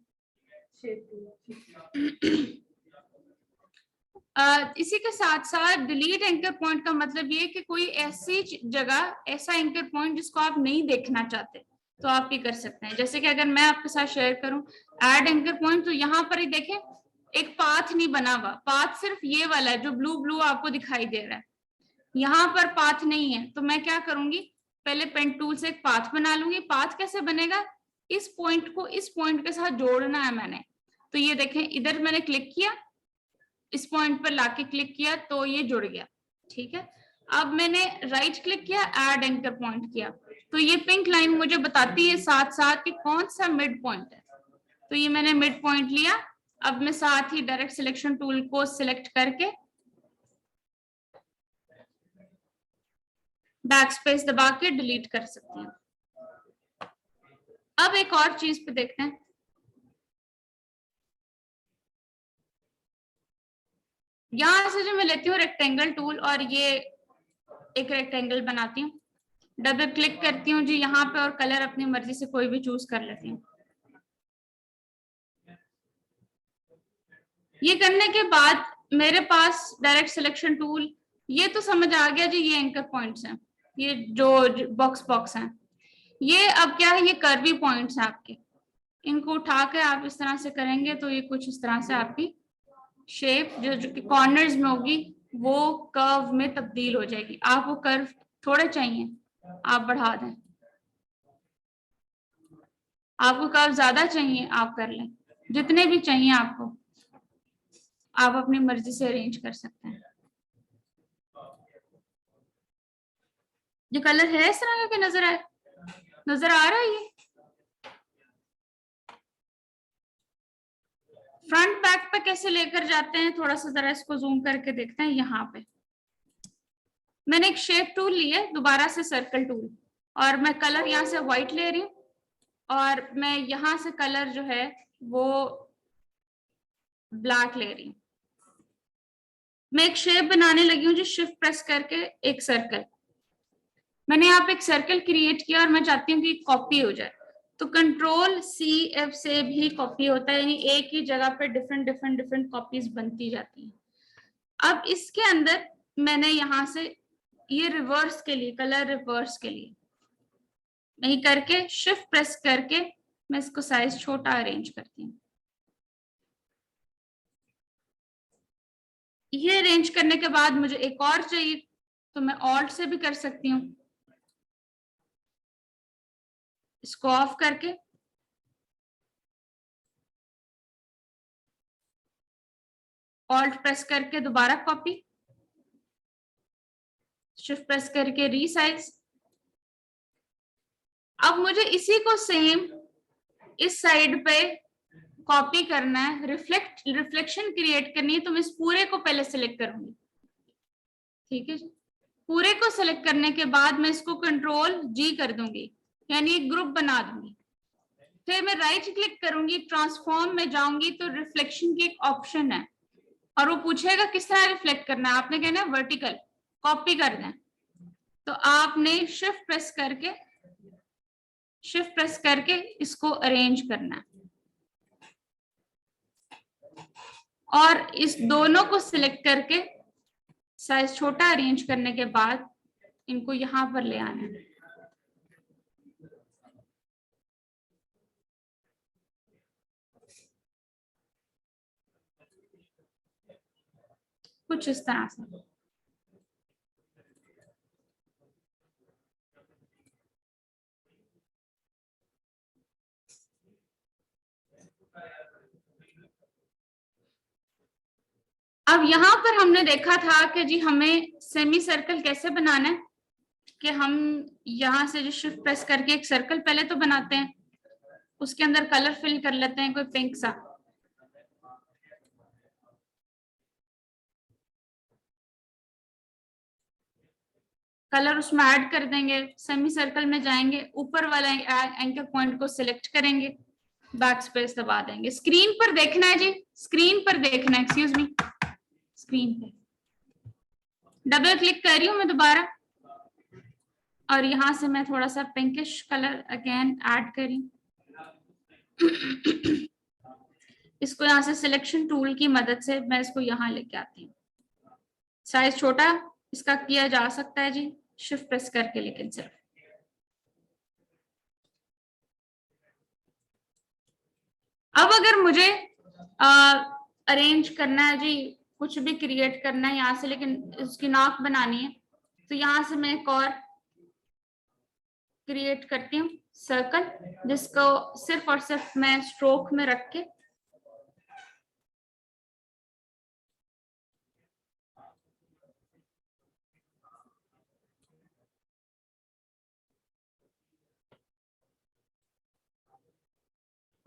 इसी के साथ साथ डिलीट एंकर पॉइंट का मतलब ये कि कोई ऐसी जगह, ऐसा एंकर पॉइंट जिसको आप नहीं देखना चाहते तो आप ये कर सकते हैं। जैसे कि अगर मैं आपके साथ शेयर करूं ऐड एंकर पॉइंट, तो यहाँ पर ही देखें एक पाथ नहीं बना हुआ, पाथ सिर्फ ये वाला है जो ब्लू ब्लू आपको दिखाई दे रहा है, यहाँ पर पाथ नहीं है। तो मैं क्या करूंगी, पहले पेन टूल से एक पाथ बना लूंगी। पाथ कैसे बनेगा, इस पॉइंट को इस पॉइंट के साथ जोड़ना है मैंने। तो ये देखें इधर मैंने क्लिक किया, इस पॉइंट पर लाके क्लिक किया तो ये जुड़ गया। ठीक है, अब मैंने राइट क्लिक किया, ऐड एंकर पॉइंट किया, तो ये पिंक लाइन मुझे बताती है साथ साथ कि कौन सा मिड पॉइंट है। तो ये मैंने मिड पॉइंट लिया। अब मैं साथ ही डायरेक्ट सिलेक्शन टूल को सिलेक्ट करके बैक स्पेस दबा के डिलीट कर सकती हूँ। अब एक और चीज पे देखते हैं, यहां से जो मैं लेती हूँ रेक्टेंगल टूल और ये एक रेक्टेंगल बनाती हूँ, डबल क्लिक करती हूँ जी यहाँ पे और कलर अपनी मर्जी से कोई भी चूज कर लेती हूँ। ये करने के बाद मेरे पास डायरेक्ट सिलेक्शन टूल, ये तो समझ आ गया जी, ये एंकर पॉइंट्स हैं, ये जो बॉक्स हैं, ये अब क्या है, ये कर्वी पॉइंट्स हैं आपके। इनको उठा के आप इस तरह से करेंगे तो ये कुछ इस तरह से आपकी शेप जो कॉर्नर्स में होगी वो कर्व में तब्दील हो जाएगी। आपको कर्व थोड़े चाहिए आप बढ़ा दें, आपको कर्व ज्यादा चाहिए आप कर लें, जितने भी चाहिए आपको आप अपनी मर्जी से अरेंज कर सकते हैं। ये कलर है इस तरह का, नजर आ रहा है ये फ्रंट बैक पे कैसे लेकर जाते हैं, थोड़ा सा जरा इसको जूम करके देखते हैं। यहाँ पे मैंने एक शेप टूल लिया, दोबारा से सर्कल टूल, और मैं कलर यहाँ से व्हाइट ले रही हूँ और मैं यहाँ से कलर जो है वो ब्लैक ले रही हूँ। मैं एक शेप बनाने लगी हूँ जो शिफ्ट प्रेस करके एक सर्कल, मैंने यहाँ पे एक सर्कल क्रिएट किया और मैं चाहती हूँ कि कॉपी हो जाए। तो कंट्रोल CF से भी कॉपी होता है, यानी एक ही जगह पे डिफरेंट कॉपीज बनती जाती हैं। अब इसके अंदर मैंने यहाँ से ये रिवर्स के लिए, कलर रिवर्स के लिए नहीं करके शिफ्ट प्रेस करके मैं इसको साइज छोटा अरेंज करती हूँ। ये अरेंज करने के बाद मुझे एक और चाहिए तो मैं ऑल्ट से भी कर सकती हूँ। इसको ऑफ करके ऑल्ट प्रेस करके दोबारा कॉपी, शिफ्ट प्रेस करके रीसाइज। अब मुझे इसी को सेम इस साइड पे कॉपी करना है, रिफ्लेक्शन क्रिएट करनी है, तो मैं इस पूरे को पहले सिलेक्ट करूंगी। ठीक है जी, पूरे को सिलेक्ट करने के बाद मैं इसको कंट्रोल जी कर दूंगी, यानी एक ग्रुप बना दूंगी। फिर मैं राइट क्लिक करूंगी, ट्रांसफॉर्म में जाऊंगी तो रिफ्लेक्शन की एक ऑप्शन है और वो पूछेगा किस तरह रिफ्लेक्ट करना है। आपने कहना है वर्टिकल, कॉपी करना है, तो आपने शिफ्ट प्रेस करके इसको अरेंज करना है और इस दोनों को सिलेक्ट करके साइज छोटा अरेंज करने के बाद इनको यहां पर ले आना है। कुछ इस तरह से। अब यहाँ पर हमने देखा था कि जी हमें सेमी सर्कल कैसे बनाना है, कि हम यहाँ से जो शिफ्ट प्रेस करके एक सर्कल पहले तो बनाते हैं, उसके अंदर कलर फिल कर लेते हैं कोई पिंक सा, कलर उसमें ऐड कर देंगे। सेमी सर्कल में जाएंगे, ऊपर वाला एंकर पॉइंट को सिलेक्ट करेंगे, बैक स्पेस दबा देंगे। स्क्रीन पर देखना है जी, स्क्रीन पर देखना है, एक्सक्यूज मी, स्क्रीन पे डबल क्लिक कर रही हूं मैं दोबारा और यहां से मैं थोड़ा सा पिंकिश कलर अगेन ऐड करी। इसको यहाँ से सिलेक्शन टूल की मदद से मैं इसको यहाँ लेके आती हूँ। साइज छोटा इसका किया जा सकता है जी शिफ्ट प्रेस करके, लेकिन सिर्फ अब अगर मुझे अरेंज करना है जी, कुछ भी क्रिएट करना है यहाँ से, लेकिन उसकी नाक बनानी है, तो यहाँ से मैं एक और क्रिएट करती हूँ सर्कल, जिसको सिर्फ और सिर्फ मैं स्ट्रोक में रख के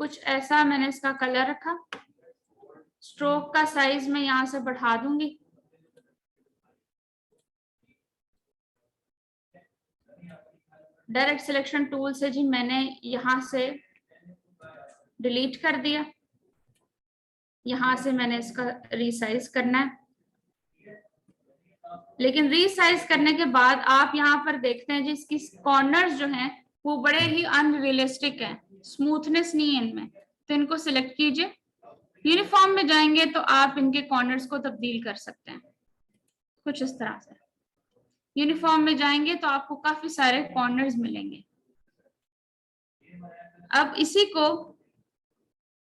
कुछ ऐसा मैंने इसका कलर रखा। स्ट्रोक का साइज मैं यहाँ से बढ़ा दूंगी, डायरेक्ट सिलेक्शन टूल से जी मैंने यहाँ से डिलीट कर दिया। यहाँ से मैंने इसका रीसाइज करना है, लेकिन रीसाइज करने के बाद आप यहाँ पर देखते हैं जी इसकी कॉर्नर्स जो हैं वो बड़े ही अनरियलिस्टिक हैं, स्मूथनेस नहीं है इनमें, तो इनको सिलेक्ट कीजिए। यूनिफॉर्म में जाएंगे तो आप इनके कॉर्नर्स को तब्दील कर सकते हैं कुछ इस तरह से। यूनिफॉर्म में जाएंगे तो आपको काफी सारे कॉर्नर्स मिलेंगे। अब इसी को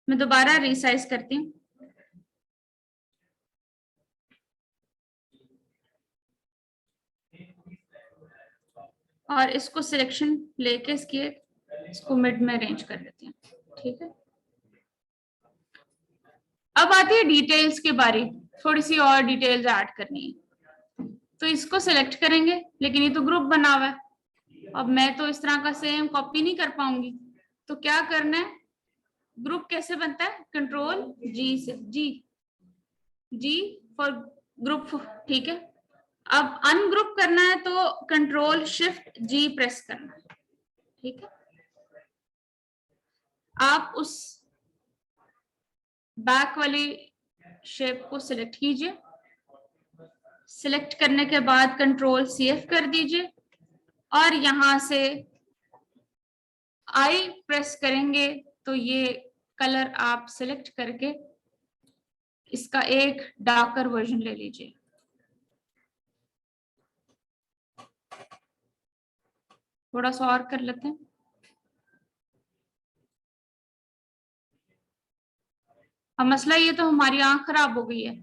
मैं दोबारा रीसाइज करती हूँ और इसको सिलेक्शन लेके इसको मिड में अरेंज कर देती हूँ। ठीक है, अब आती है डिटेल्स के बारे, थोड़ी सी और डिटेल्स ऐड करनी है, तो इसको सिलेक्ट करेंगे, लेकिन ये तो ग्रुप बना हुआ है, अब मैं तो इस तरह का सेम कॉपी नहीं कर पाऊंगी, तो क्या करना है, ग्रुप कैसे बनता है, कंट्रोल जी से, जी फॉर ग्रुप। ठीक है, अब अनग्रुप करना है तो कंट्रोल शिफ्ट जी प्रेस करना है। ठीक है, आप उस बैक वाली शेप को सिलेक्ट कीजिए, सिलेक्ट करने के बाद कंट्रोल CF कर दीजिए और यहां से आई प्रेस करेंगे तो ये कलर आप सिलेक्ट करके इसका एक डार्कर वर्जन ले लीजिए। थोड़ा सा और कर लेते हैं। अब मसला ये तो हमारी आंख खराब हो गई है,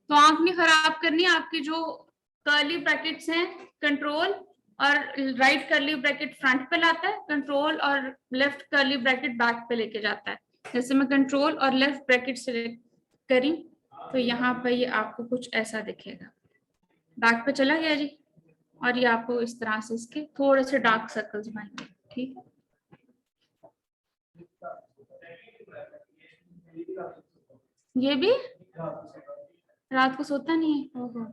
तो आंख नहीं खराब करनी, आपकी जो कर्ली ब्रैकेट्स हैं कंट्रोल और राइट कर्ली ब्रैकेट फ्रंट पे लाता है, कंट्रोल और लेफ्ट कर्ली ब्रैकेट बैक पे लेके जाता है। जैसे मैं कंट्रोल और लेफ्ट ब्रैकेट सेलेक्ट करी तो यहाँ पे ये आपको कुछ ऐसा दिखेगा, बैक पे चला गया जी, और ये आपको इस तरह से इसके थोड़े से डार्क सर्कल्स बनेंगे। ठीक है, ये भी रात को सोता नहीं है। ओहो।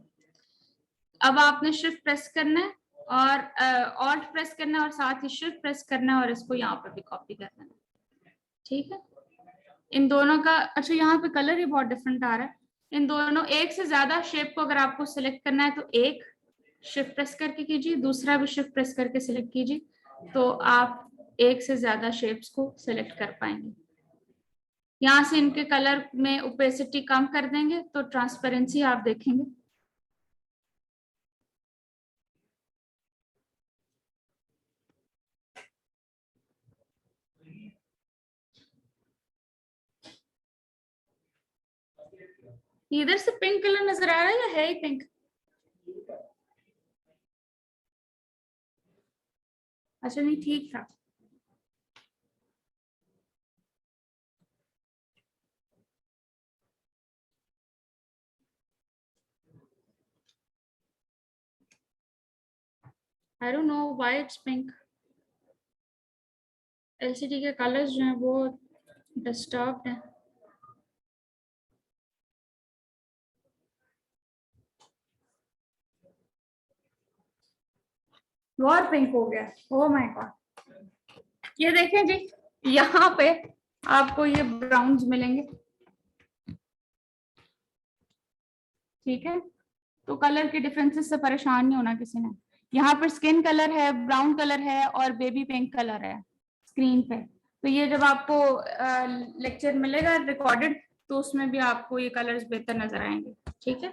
अब आपने शिफ्ट प्रेस करना है और ऑल्ट प्रेस करना है और साथ ही शिफ्ट प्रेस करना है और इसको यहाँ पर भी कॉपी करना है। ठीक है, इन दोनों का, अच्छा यहाँ पे कलर ही बहुत डिफरेंट आ रहा है। इन दोनों, एक से ज्यादा शेप को अगर आपको सिलेक्ट करना है तो एक शिफ्ट प्रेस करके कीजिए, दूसरा भी शिफ्ट प्रेस करके सिलेक्ट कीजिए, तो आप एक से ज्यादा शेप्स को सिलेक्ट कर पाएंगे। यहाँ से इनके कलर में ओपेसिटी कम कर देंगे तो ट्रांसपेरेंसी आप देखेंगे। इधर से पिंक कलर नजर आ रहा है या है ही पिंक? अच्छा नहीं, ठीक था। I don't know why it's pink. LCD के कलर्स जो हैं वो डिस्टर्ब्ड हैं। और पिंक हो गया, ओह माय गॉड। ये देखें जी, यहाँ पे आपको ये ब्राउन्स मिलेंगे। ठीक है, तो कलर के डिफरेंसेस से परेशान नहीं होना किसी ने। यहाँ पर स्किन कलर है, ब्राउन कलर है और बेबी पिंक कलर है स्क्रीन पे। तो ये जब आपको लेक्चर मिलेगा रिकॉर्डेड तो उसमें भी आपको ये कलर्स बेहतर नजर आएंगे। ठीक है,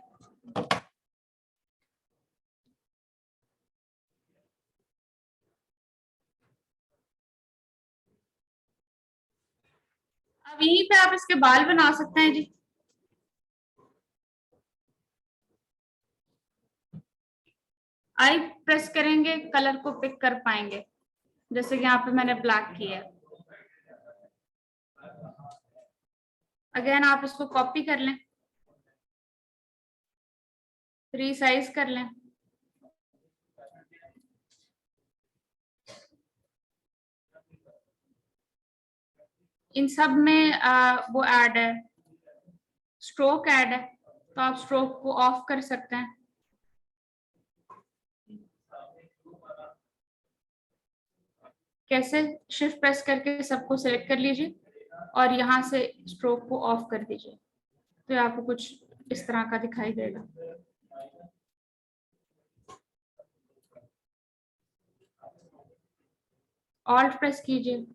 अब यहीं पे आप इसके बाल बना सकते हैं जी। आई प्रेस करेंगे, कलर को पिक कर पाएंगे, जैसे कि यहाँ पे मैंने ब्लैक किया है। अगेन आप इसको कॉपी कर लें, रीसाइज कर लें। इन सब में वो ऐड है, स्ट्रोक ऐड है, तो आप स्ट्रोक को ऑफ कर सकते हैं। कैसे? शिफ्ट प्रेस करके सबको सिलेक्ट कर लीजिए और यहाँ से स्ट्रोक को ऑफ कर दीजिए, तो आपको कुछ इस तरह का दिखाई देगा। ऑल्ट प्रेस कीजिए।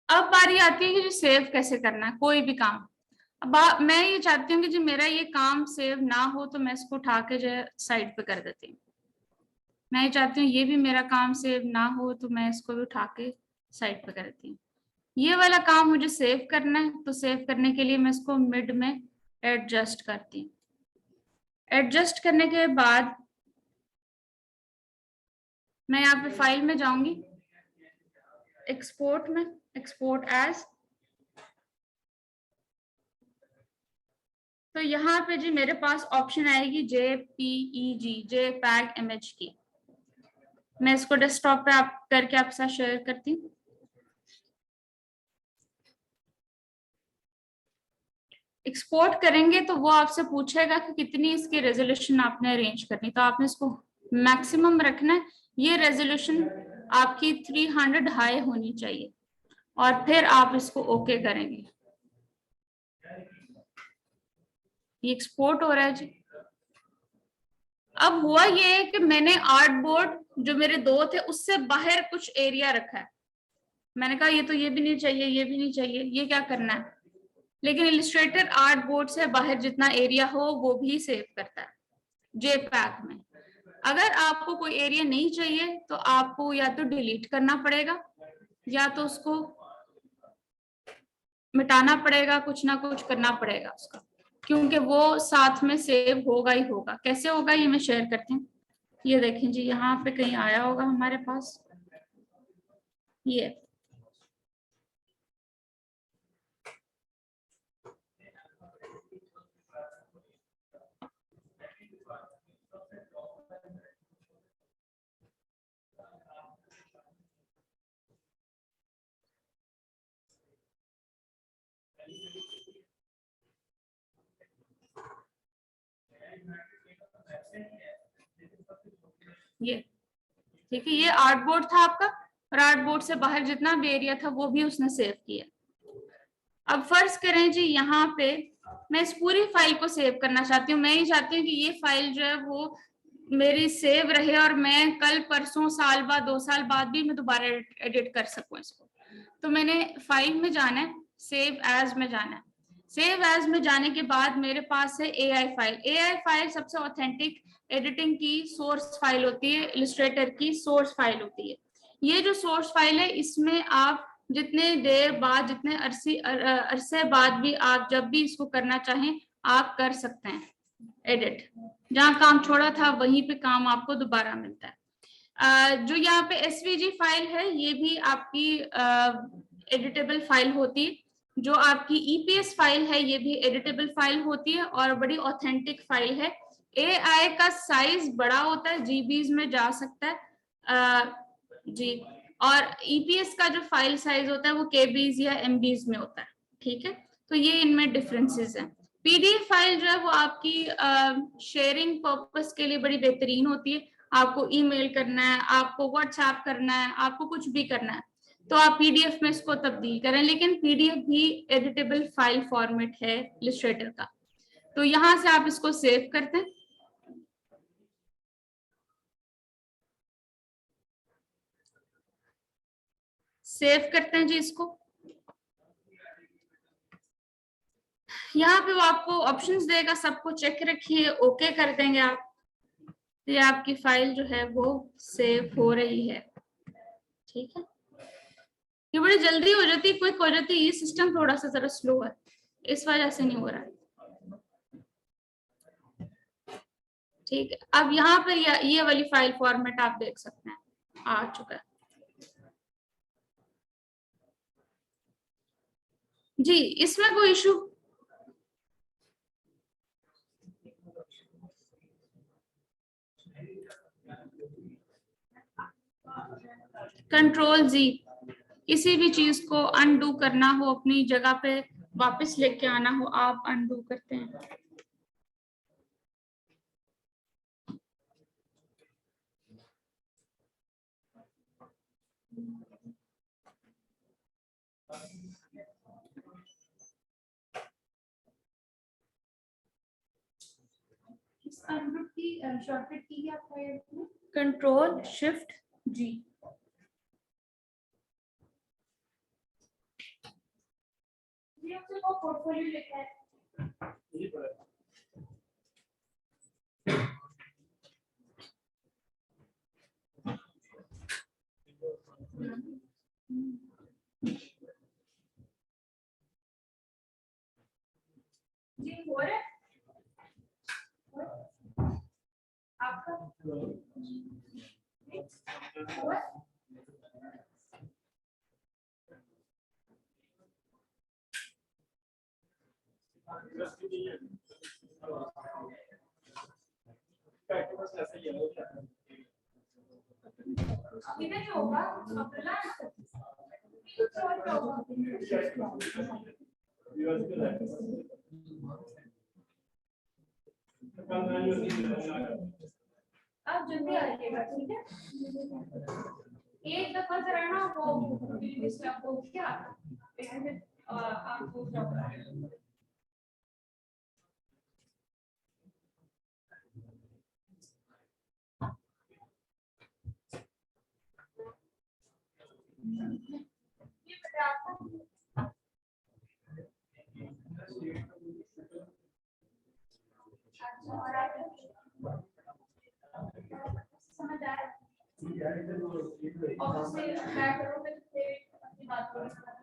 अब बारी आती है कि जो सेव कैसे करना है कोई भी काम। अब मैं ये चाहती हूँ कि जो मेरा ये काम सेव ना हो तो मैं इसको उठा के जो साइड पे कर देती हूँ। मैं ये चाहती हूँ ये भी मेरा काम सेव ना हो तो मैं इसको भी उठा के साइड पे कर देती हूँ। ये वाला काम मुझे सेव करना है तो सेव करने के लिए मैं इसको मिड में एडजस्ट करती हूँ। एडजस्ट करने के बाद मैं यहाँ पे फाइल में जाऊंगी, एक्सपोर्ट में, एक्सपोर्ट एज, तो यहाँ पे जी मेरे पास ऑप्शन आएगी JPEG, JPEG इमेज की। मैं इसको डेस्कटॉप पे आप करके आपके साथ शेयर करती हूँ। एक्सपोर्ट करेंगे तो वो आपसे पूछेगा कि कितनी इसकी रेजोल्यूशन आपने अरेंज करनी, तो आपने इसको मैक्सिमम रखना है। ये रेजोल्यूशन आपकी 300 हाई होनी चाहिए और फिर आप इसको ओके करेंगे। ये एक्सपोर्ट हो रहा है जी। अब हुआ ये है कि मैंने आर्ट बोर्ड जो मेरे दो थे उससे बाहर कुछ एरिया रखा है। मैंने कहा ये तो ये भी नहीं चाहिए, ये भी नहीं चाहिए, ये क्या करना है। लेकिन इलिस्ट्रेटर आर्ट बोर्ड से बाहर जितना एरिया हो वो भी सेव करता है JPEG में। अगर आपको कोई एरिया नहीं चाहिए तो आपको या तो डिलीट करना पड़ेगा या तो उसको मिटाना पड़ेगा, कुछ ना कुछ करना पड़ेगा उसका, क्योंकि वो साथ में सेव होगा ही होगा। कैसे होगा ये मैं शेयर करती हूँ। ये देखें जी, यहाँ पे कहीं आया होगा हमारे पास, ये ठीक है, ये आर्ट बोर्ड था आपका, और आर्ट बोर्ड से बाहर जितना भी एरिया था वो भी उसने सेव किया। अब फर्ज करें जी, यहाँ पे मैं इस पूरी फाइल को सेव करना चाहती हूँ। मैं ये चाहती हूँ कि ये फाइल जो है वो मेरी सेव रहे और मैं कल परसों साल बाद 2 साल बाद भी मैं दोबारा एडिट कर सकूं इसको। तो मैंने फाइल में जाना है, सेव एज में जाना है। सेव एज में जाने के बाद मेरे पास है AI फाइल। AI फाइल सबसे ऑथेंटिक एडिटिंग की सोर्स फाइल होती है, इलस्ट्रेटर की सोर्स फाइल होती है। ये जो सोर्स फाइल है, इसमें आप जितने देर बाद, जितने अरसे बाद भी आप जब भी इसको करना चाहें आप कर सकते हैं एडिट। जहां काम छोड़ा था वहीं पे काम आपको दोबारा मिलता है। जो यहाँ पे SVG फाइल है, ये भी आपकी एडिटेबल फाइल होती है। जो आपकी EPS फाइल है, ये भी एडिटेबल फाइल होती है और बड़ी ऑथेंटिक फाइल है। AI का साइज बड़ा होता है, GBs में जा सकता है जी, और EPS का जो फाइल साइज होता है वो KBs या MBs में होता है। ठीक है, तो ये इनमें डिफरेंसेस हैं। PDF फाइल जो है वो आपकी शेयरिंग पर्पस के लिए बड़ी बेहतरीन होती है। आपको ईमेल करना है, आपको व्हाट्सएप करना है, आपको कुछ भी करना है तो आप PDF में इसको तब्दील करें। लेकिन PDF भी एडिटेबल फाइल फॉर्मेट है इलस्ट्रेटर का। तो यहाँ से आप इसको सेव करते हैं, सेव करते हैं जी इसको। यहाँ पे वो आपको ऑप्शंस देगा, सबको चेक रखिए, ओके कर देंगे आप। ये आपकी फाइल जो है वो सेव हो रही है। ठीक है, ये बड़ी जल्दी हो जाती है, क्विक हो जाती है। ये सिस्टम थोड़ा सा जरा स्लो है, इस वजह से नहीं हो रहा है। ठीक है, अब यहाँ पर ये वाली फाइल फॉर्मेट आप देख सकते हैं, आ चुका है जी। इसमें कोई इशू? कंट्रोल जी, किसी भी चीज को अनडू करना हो, अपनी जगह पे वापस लेके आना हो, आप अनडू करते हैं। शॉर्टकट की क्या है? कंट्रोल शिफ्ट जी। ये आपको पोर्टफोलियो लिखा है। जी हो रहा है आपका? इधर जो होगा अब्दुल्ला आप जल्दी आइएगा, ठीक है? एक दफा जरा ना वो लिस्ट आपको क्या आपको ये बता आपको अच्छा। और आप ऑब्वियसली मैं करूँगा तो फिर अपनी बात करूँगा।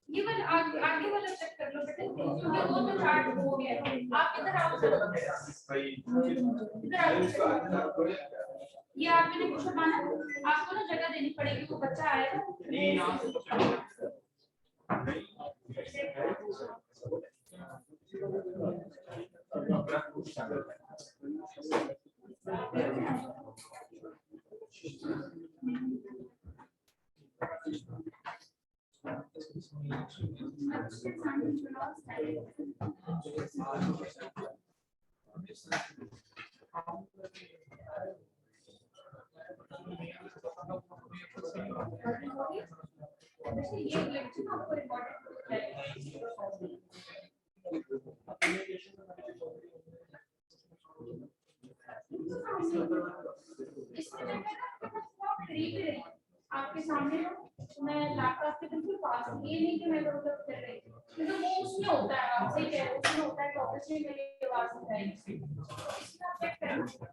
ये वाला आगे वाला चेक कर लो बेटा, क्योंकि वो तो चार्ट हो गया है। आप इधर आओ, इधर आओ। ये आपने कुछ माना, आपको ना जगह देनी पड़ेगी, वो बच्चा आएगा नहीं यहाँ से ये लेक्चर आपको रिकॉर्डेड है। इसमें आपके सामने मैं लैपटॉप के बिल्कुल पास, ये नहीं कि मैं इधर उधर कर रही हूँ, तो वो उसमें होता है, आप सही कह रहे हो, उसमें होता है, तो ऑब्वियसली मेरी आवाज सुनाएगी।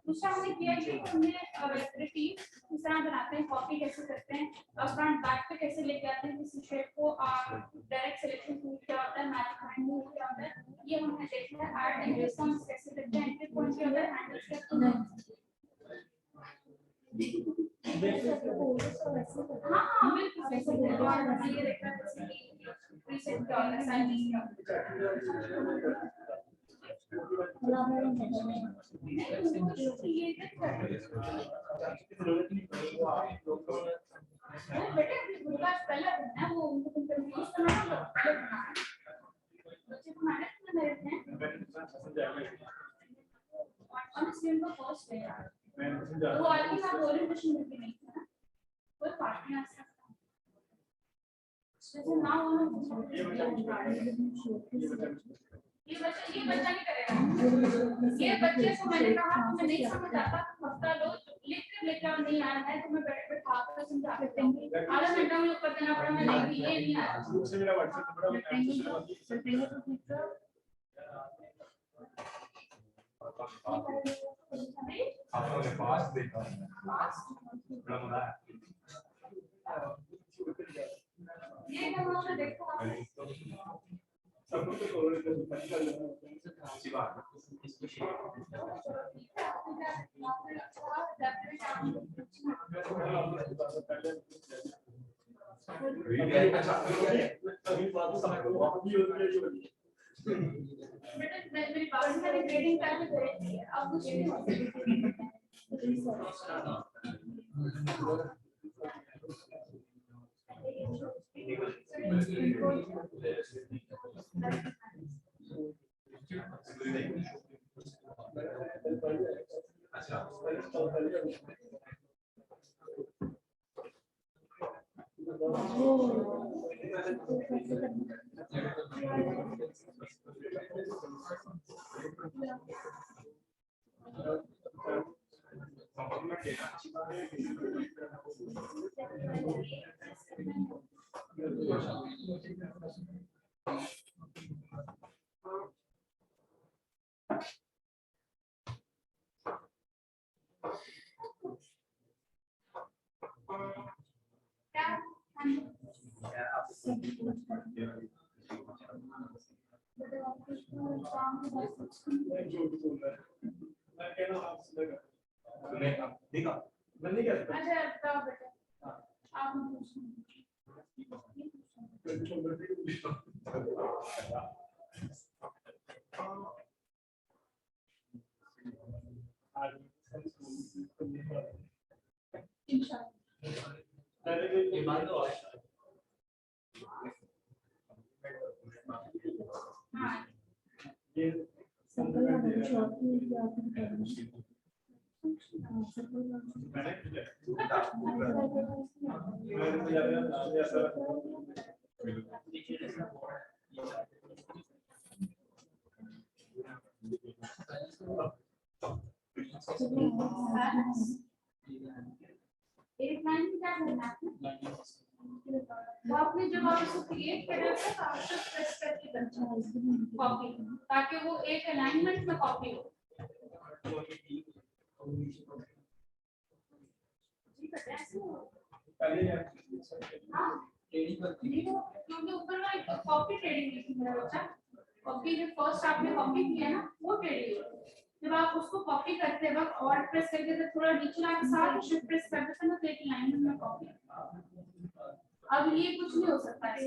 दूसरा हमने किया कि हमने रेसिपी किस तरह बनाते हैं, कॉपी कैसे करते हैं, फ्रंट बैक पे कैसे लेके आते हैं किसी शेप को, डायरेक्ट सिलेक्शन टूल क्या होता है, मैच फाइंड मूव क्या होता है, ये हमने देखा है। ऐड एंट्री सम्स कैसे करते हैं, एंट्री पॉइंट क्या होता है, हैंडल स्टेप तो हाँ बिल्कुल वैसे ये देखा है रीसेट क्या होता है, साइन क्या होता है। बेटे उनका पहला है वो, उनको तुम कंफ्यूज करना ना, बच्चे को मैनेज करना रहते हैं और स्क्रीन का फर्स्ट है यार, वो आगे का ओरिएंटेशन भी नहीं था ना, कोई पार्ट नहीं आ सकता। जैसे ना वो ये बच्चा नहीं करेगा। ये बच्चे को मैंने कहा तुम्हें नहीं समझ आता, हफ्ता लो लिख कर लेकर नहीं आया है, तुम्हें बैठ बैठा कर समझा देते हैं, आधा घंटा में ऊपर देना पड़ा, मैं नहीं ये नहीं आया। से मेरा WhatsApp नंबर आपने पास देखा ये हम लोग देखो सब कुछ तो अच्छी बात है। मेरी बात में ग्रेडिंग करके करेंगे, अब कुछ नहीं हो काम के बाद मैं झूठ बोल रहा है मैं कहना आपसे लगा मैं देखा मैं नहीं कहता अच्छा बताओ बेटा आप पूछो एक लाइन में क्या करना है वो आपने जब आप उसको क्रिएट कर रहे हो तो आप सब प्रेस करके करना कॉपी ताकि वो एक अलाइनमेंट में कॉपी हो क्योंकि ऊपर में कॉपी ट्रेडिंग लिखी है बच्चा कॉपी जो फर्स्ट आपने कॉपी किया ना वो ट्रेडिंग जब आप उसको कॉपी करते वक्त और प्रेस करके तो थोड़ा नीचे लाके साथ शिफ्ट प्रेस कर देते ना तो एक लाइन में कॉपी अब ये कुछ नहीं हो सकता है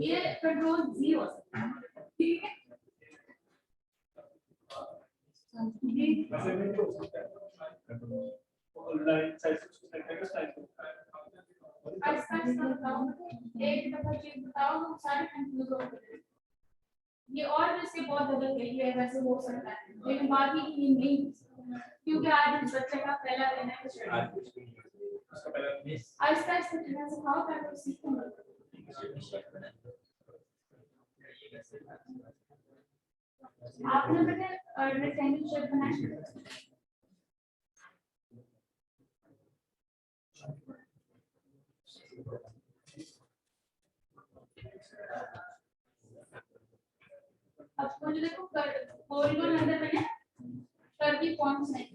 ये कंट्रोल जी हो सकता है ठीक है एक दफा चीज बताओ तो सारे कंफ्यूज हो गए ये और इससे बहुत बदल गई है वैसे हो सकता है लेकिन बाकी की नहीं क्योंकि आज इस बच्चे का पहला दिन है आहिस्ता आहिस्ता थोड़ा सिखाओ ताकि वो सीखेंगे आपने बेटा रेक्टेंगल शेप बनाया अब मुझे देखो पॉलीगॉन अंदर बने कर्वी पॉइंट्स हैं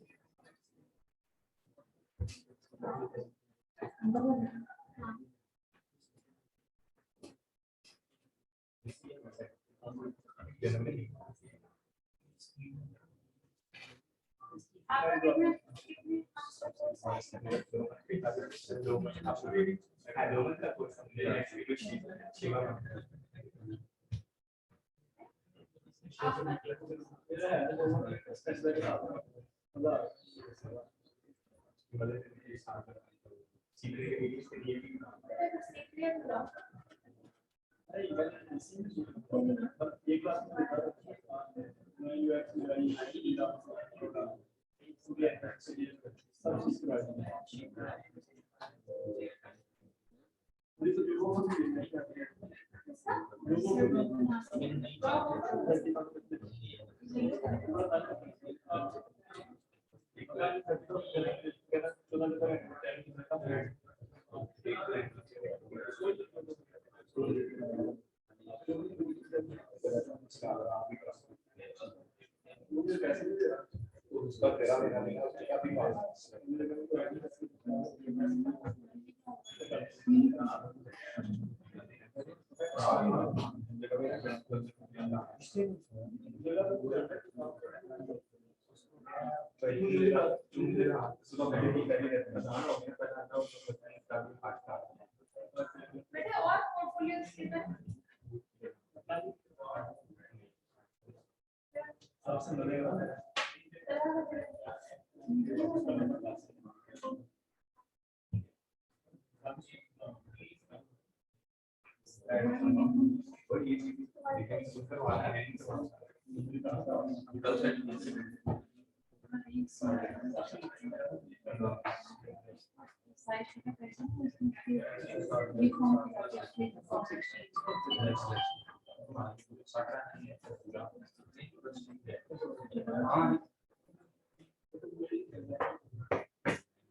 बेटा और पोर्टफोलियोज किधर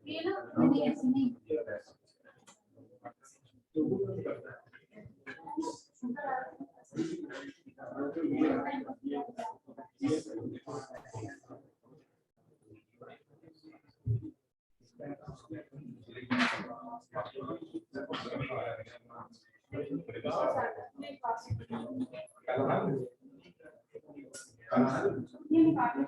ये ना नहीं ऐसे नहीं ये निकालो।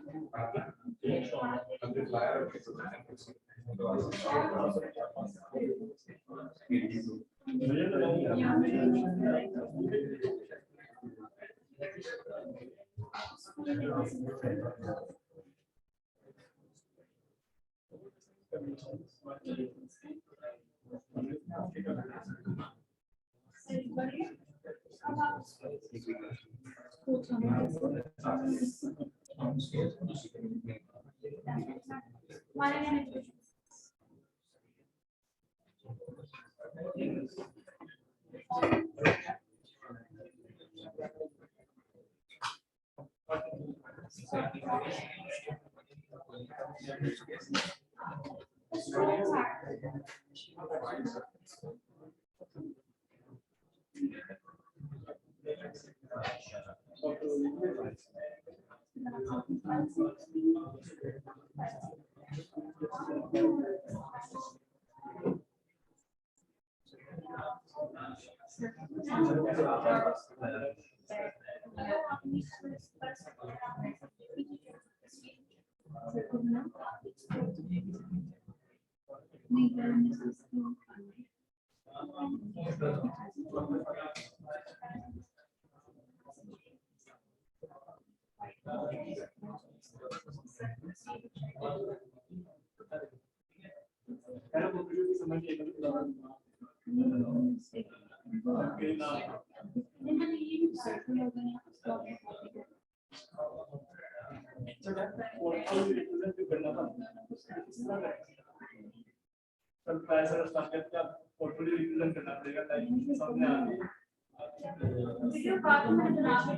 पोर्टफोलियो रिप्रेजेंट करना पड़ेगा ताकि सामने आए। वीडियो कॉल में बना के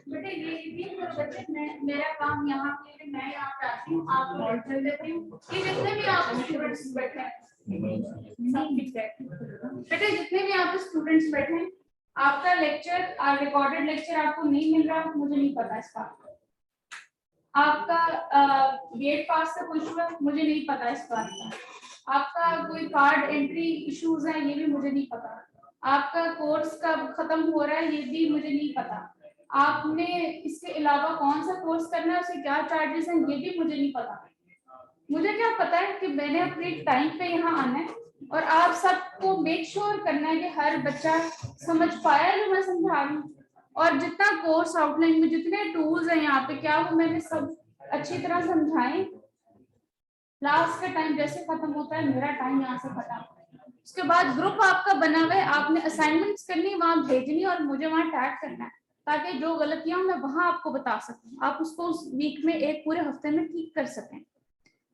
बेटे ये बच्चे मेरा काम यहाँ पे मैं यहाँ पे आती हूँ आप नोट कर लेती हूँ कि जितने भी आप स्टूडेंट्स बैठे हैं बेटे जितने भी आप स्टूडेंट्स बैठे हैं आपका लेक्चर रिकॉर्डेड लेक्चर आपको नहीं मिल रहा मुझे नहीं पता इसका आपका गेट पास का कोई इशू है मुझे नहीं पता इस बात का आपका कोई कार्ड एंट्री इश्यूज है ये भी मुझे नहीं पता आपका कोर्स कब खत्म हो रहा है ये भी मुझे नहीं पता आपने इसके अलावा कौन सा कोर्स करना है उसे क्या चार्जेस हैं ये भी मुझे नहीं पता मुझे क्या पता है कि मैंने अपने टाइम पे यहाँ आना है और आप सबको मेक श्योर करना है कि हर बच्चा समझ पाया जो मैं समझा रही हूँ और जितना कोर्स आउटलाइन में जितने टूल्स हैं यहाँ पे क्या वो मैंने सब अच्छी तरह समझाए लास्ट का टाइम जैसे खत्म होता है मेरा टाइम यहाँ से खत्म उसके बाद ग्रुप आपका बना हुआ है आपने असाइनमेंट्स करनी वहां भेजनी और मुझे वहां टैग करना है ताकि जो गलतियां मैं वहां आपको बता सकूं आप उसको उस वीक में एक पूरे हफ्ते में ठीक कर सकें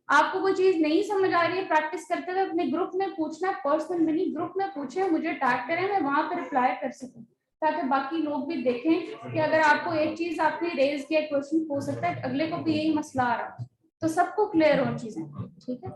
आपको कोई चीज नहीं समझ आ रही है प्रैक्टिस करते हुए अपने ग्रुप में पूछना पर्सनल मिनी ग्रुप में पूछे मुझे टैग करें मैं वहां पर रिप्लाई कर सकूं ताकि बाकी लोग भी देखें कि अगर आपको एक चीज आपने रेज किया क्वेश्चन हो सकता है अगले को भी यही मसला आ रहा तो सबको क्लियर हो चीजें ठीक है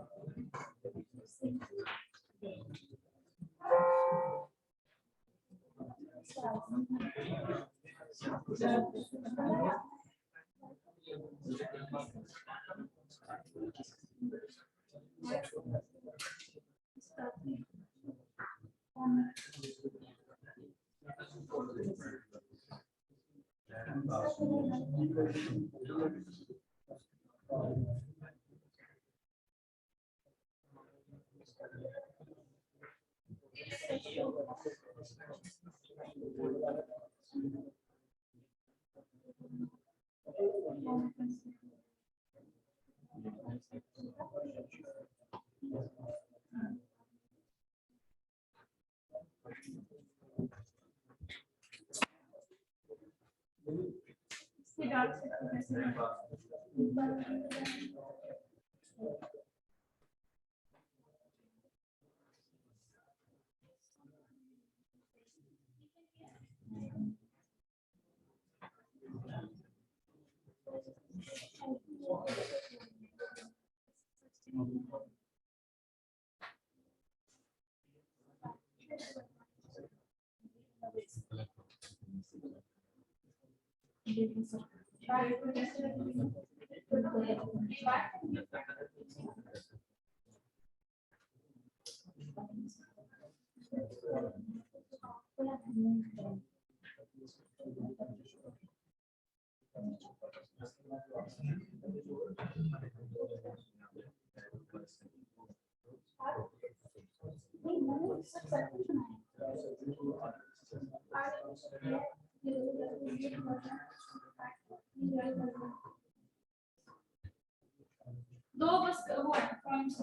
दो बस वो पॉइंट्स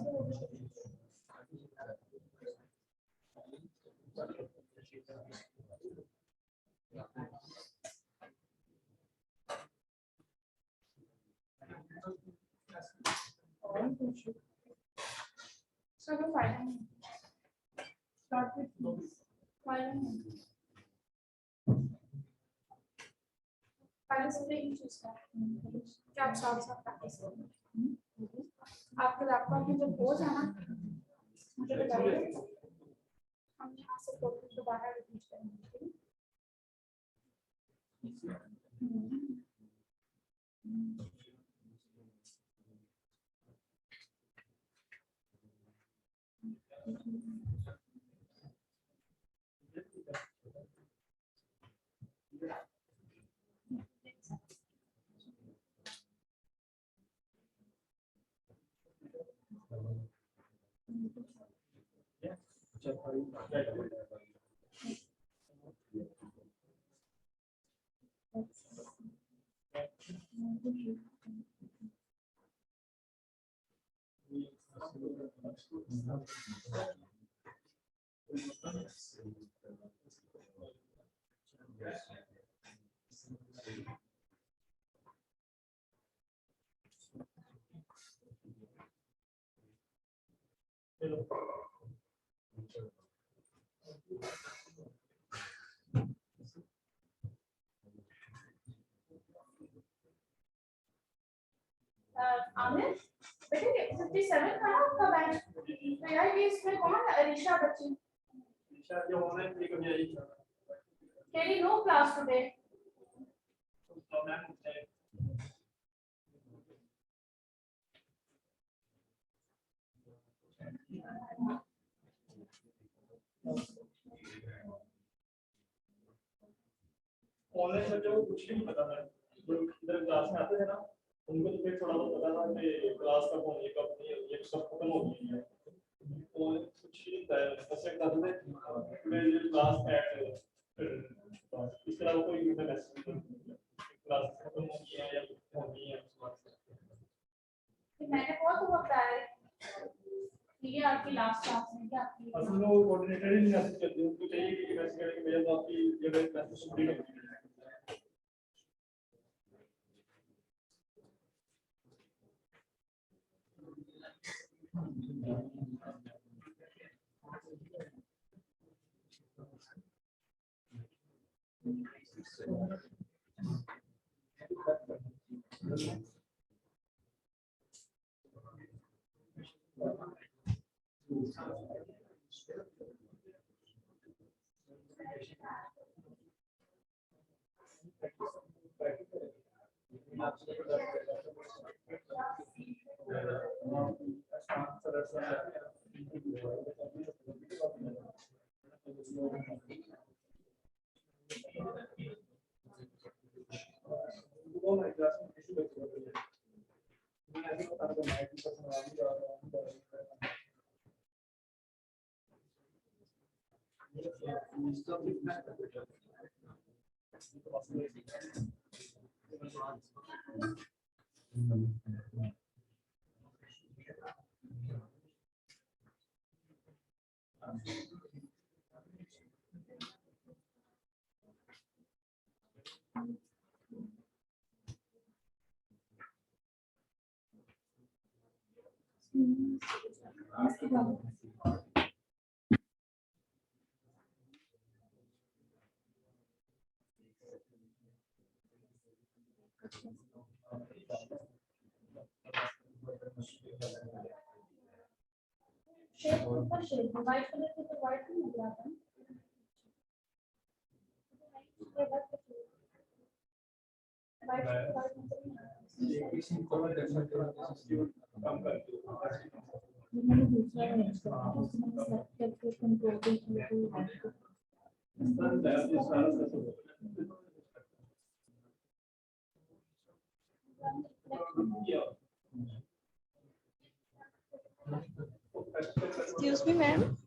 चलो फायदा नहीं स्टार्ट विद फायदा नहीं पहले से ही चूज कर क्या आप साथ साथ प्रैक्टिस करेंगे आपके लैपटॉप में जब हो जाना मुझे बताइए हम यहाँ से टॉपिक दोबारा रिपीट करेंगे आमिर बेटे 57 का आपका बैच तो यार ये इसमें कौन अरीशा बच्ची ईशा जो ऑनलाइन भी कभी आई था तेरी नो क्लास टुडे तो मैम ऑनलाइन बच्चों को कुछ नहीं पता था जो इधर क्लास में आते थे ना उनको तो फिर थोड़ा बहुत पता था कि क्लास कब होनी है कब नहीं ये सब खत्म हो गई है तो कुछ नहीं था बस एक कहते थे मैं ये क्लास ऐड इस तरह कोई मैसेज क्लास खत्म हो गई है या होनी है मैंने बहुत बताया ये आपकी लास्ट क्लास में क्या आपकी असल में वो कोऑर्डिनेटर ही नहीं मैसेज करते उनको चाहिए कि मैसेज करें कि भैया आपकी जगह मैसेज कंप्लीट हो गई है शेड ऊपर शेड व्हाइट कलर के तो व्हाइट नहीं लग रहा था मैंने दूसरा है सेलेक्ट करके कंट्रोल किया Excuse me, ma'am.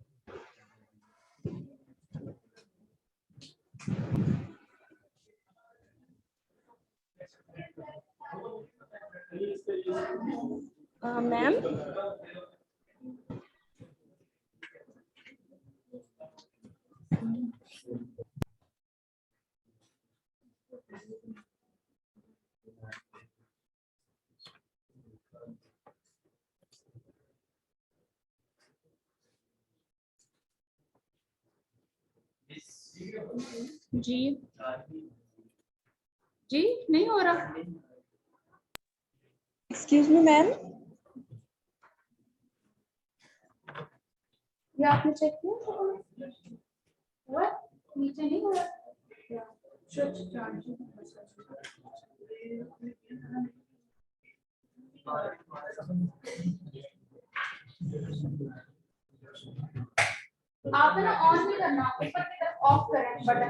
Ma'am. जी जी नहीं हो रहा Excuse me, ma'am. ये आपने चेक किया व्हाट नीचे नहीं हो रहा आपने ना ऑन नहीं करना ऊपर की तरफ ऑफ करें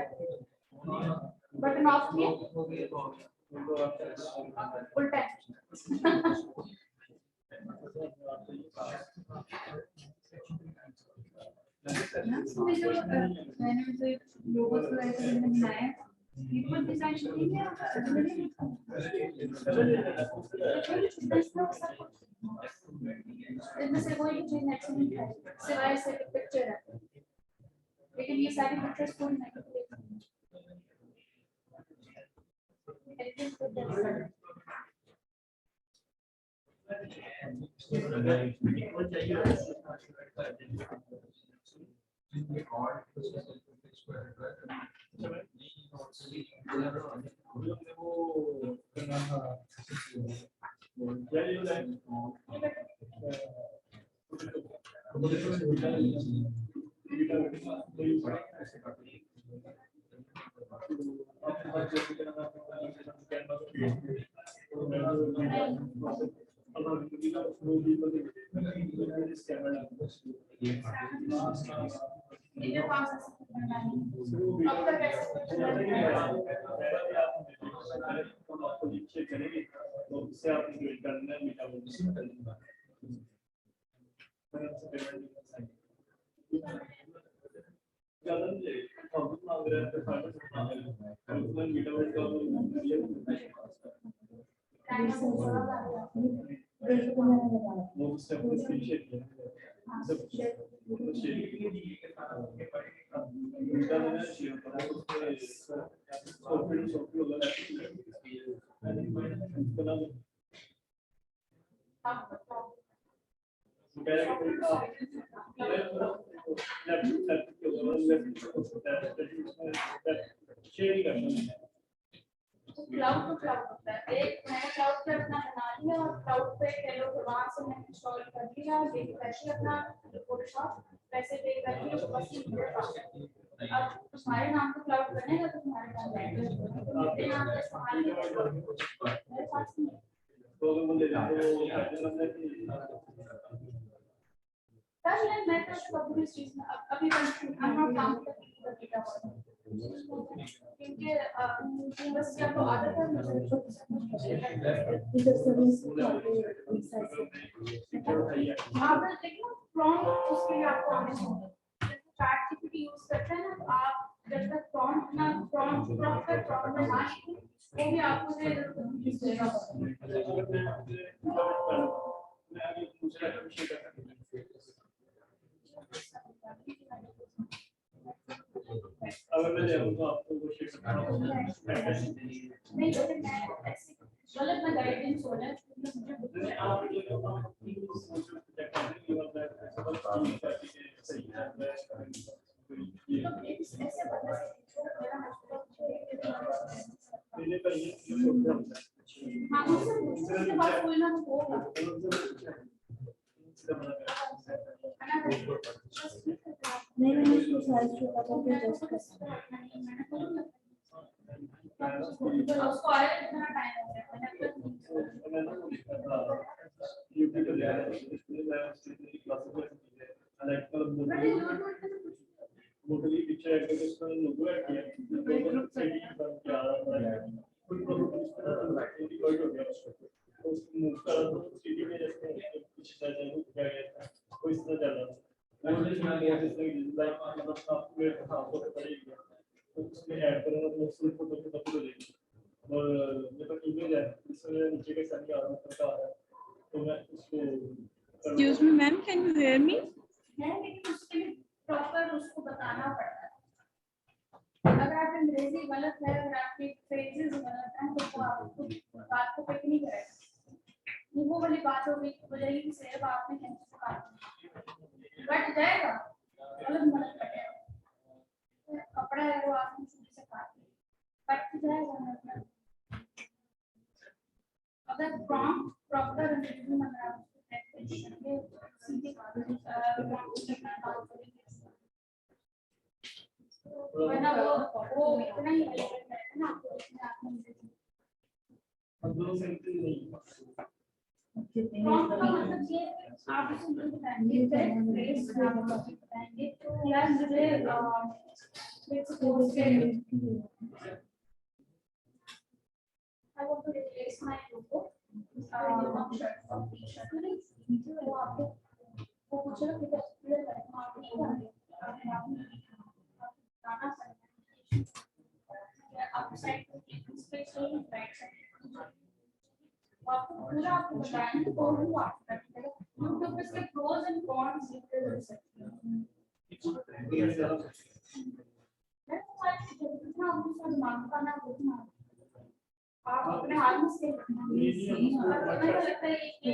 बटन ऑफ किए उल्टा मैंने जो लोगोस वगैरह के लिए बनाया ये कुछ डिजाइन नहीं है इसमें से कोई चीज नहीं है सिवाय से पिक्चर है लेकिन ये सारी पिक्चर्स फुल नहीं इनके पास अब तक ऐसा कुछ नहीं है आपको नीचे करेंगे तो उससे आप जो करना है मीटा वो ज्यादा नहीं प्रॉब्लम मांग रहे हैं तो फाइनल मांग रहे हैं उसमें मीटा वो वो स्टेप स्क्रीन शेयर किया सब मीटा मैंने शेयर करा उसमें सॉफ्टवेयर वगैरह क्लाउड तो क्लाउड होता है एक मैंने क्लाउड पे अपना बना लिया और क्लाउड पे चलो वहां से मैंने इंस्टॉल कर लिया ये वैसे अपना फोटोशॉप वैसे पे करके बस मेरे पास अब तुम्हारे नाम पे क्लाउड बनेगा तो तुम्हारे नाम पे मेरे नाम पे इस्तेमाल नहीं होगा मेरे पास नहीं तो मुझे तब मैं तो कभी इस चीज में अभी I'm not काम करता क्योंकि बस जब वो आदत है मुझे आप देखो प्रॉम्प्ट उसके लिए आपको आने चाहिए चैट जीपीटी यूज करते हैं ना, आप जब तक प्रॉम्प्ट ना प्रॉम्प्ट में ना लिखें, वो भी आपको से यूज देगा। अगर मैं जाऊँ तो आपको वो शेयर नहीं तो मैं ऐसे गलत ना गाइडेंस हो जाए, मुझे आप सही है ऐसे बता हाँ उसके बाद कोई ना होगा नहीं उसको साइज छोटा करके एडजस्ट कर उसको आया कितना टाइम हो गया मोटली पिक्चर एडवर्टाइजमेंट लोगो है कोई हो गया तो उसको मूव करा तो सीडी में जैसे कुछ चैनल क्या गया कोई इस तरह चल रहा वो जिस में गया जिसने लाइक मतलब आपको मेरे हाथ को पड़ेगा तो उसमें ऐड करूंगा तो उसको फोटो को पता चलेगी और ये तो इमेज है इसमें नीचे के साथ आ रहा है तो मैं उसको Excuse me ma'am, can you hear me? है, लेकिन उसके लिए प्रॉपर उसको बताना पड़ता है। अगर आप अंग्रेजी गलत है, अगर आपके फ्रेजेस गलत हैं, तो वो आपको बात को पिक नहीं करेगा। वो वाली बात हो जाएगी कि सिर्फ आपने कैसे कहा बट जाएगा गलत मदद करेगा। कपड़ा है वो आपने छुरी से काट दिया कट जाएगा। अगर प्रॉपर अंग्रेजी में अगर आप सीधे वरना वो इतना ही है ना दोनों सेंटेंस नहीं प्रॉम्प्ट का मतलब ये है कि आप उसे नहीं बताएंगे करेक्ट फ्रेज बताएंगे तो यार मुझे लेट्स सपोज के I want to replace my logo shirt from t-shirt वो आपको वो कुछ ना कुछ क्लियर करना आप साइड स्पेस नहीं राइट साइड आपको पूरा आपको बताएंगे कौन हुआ YouTube पे इसके प्रोज एंड कॉन्स लिखे हुए सकते हैं मैं तो आज जितना आपको दिमाग का ना होना आप अपने हाथ में से मुझे लगता है ये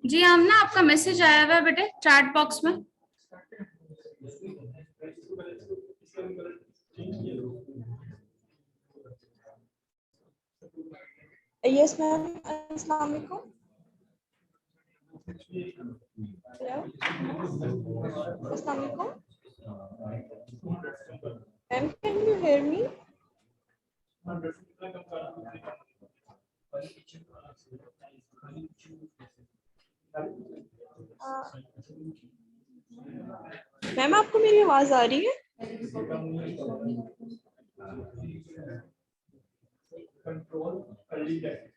जी हम ना आपका मैसेज आया हुआ है बेटे चैट बॉक्स में। Yes ma'am, अस्सलाम वालेकुम। हेलो अस्सलाम वालेकुम मैम, hear me? मैम आपको मेरी आवाज आ रही है? Control early death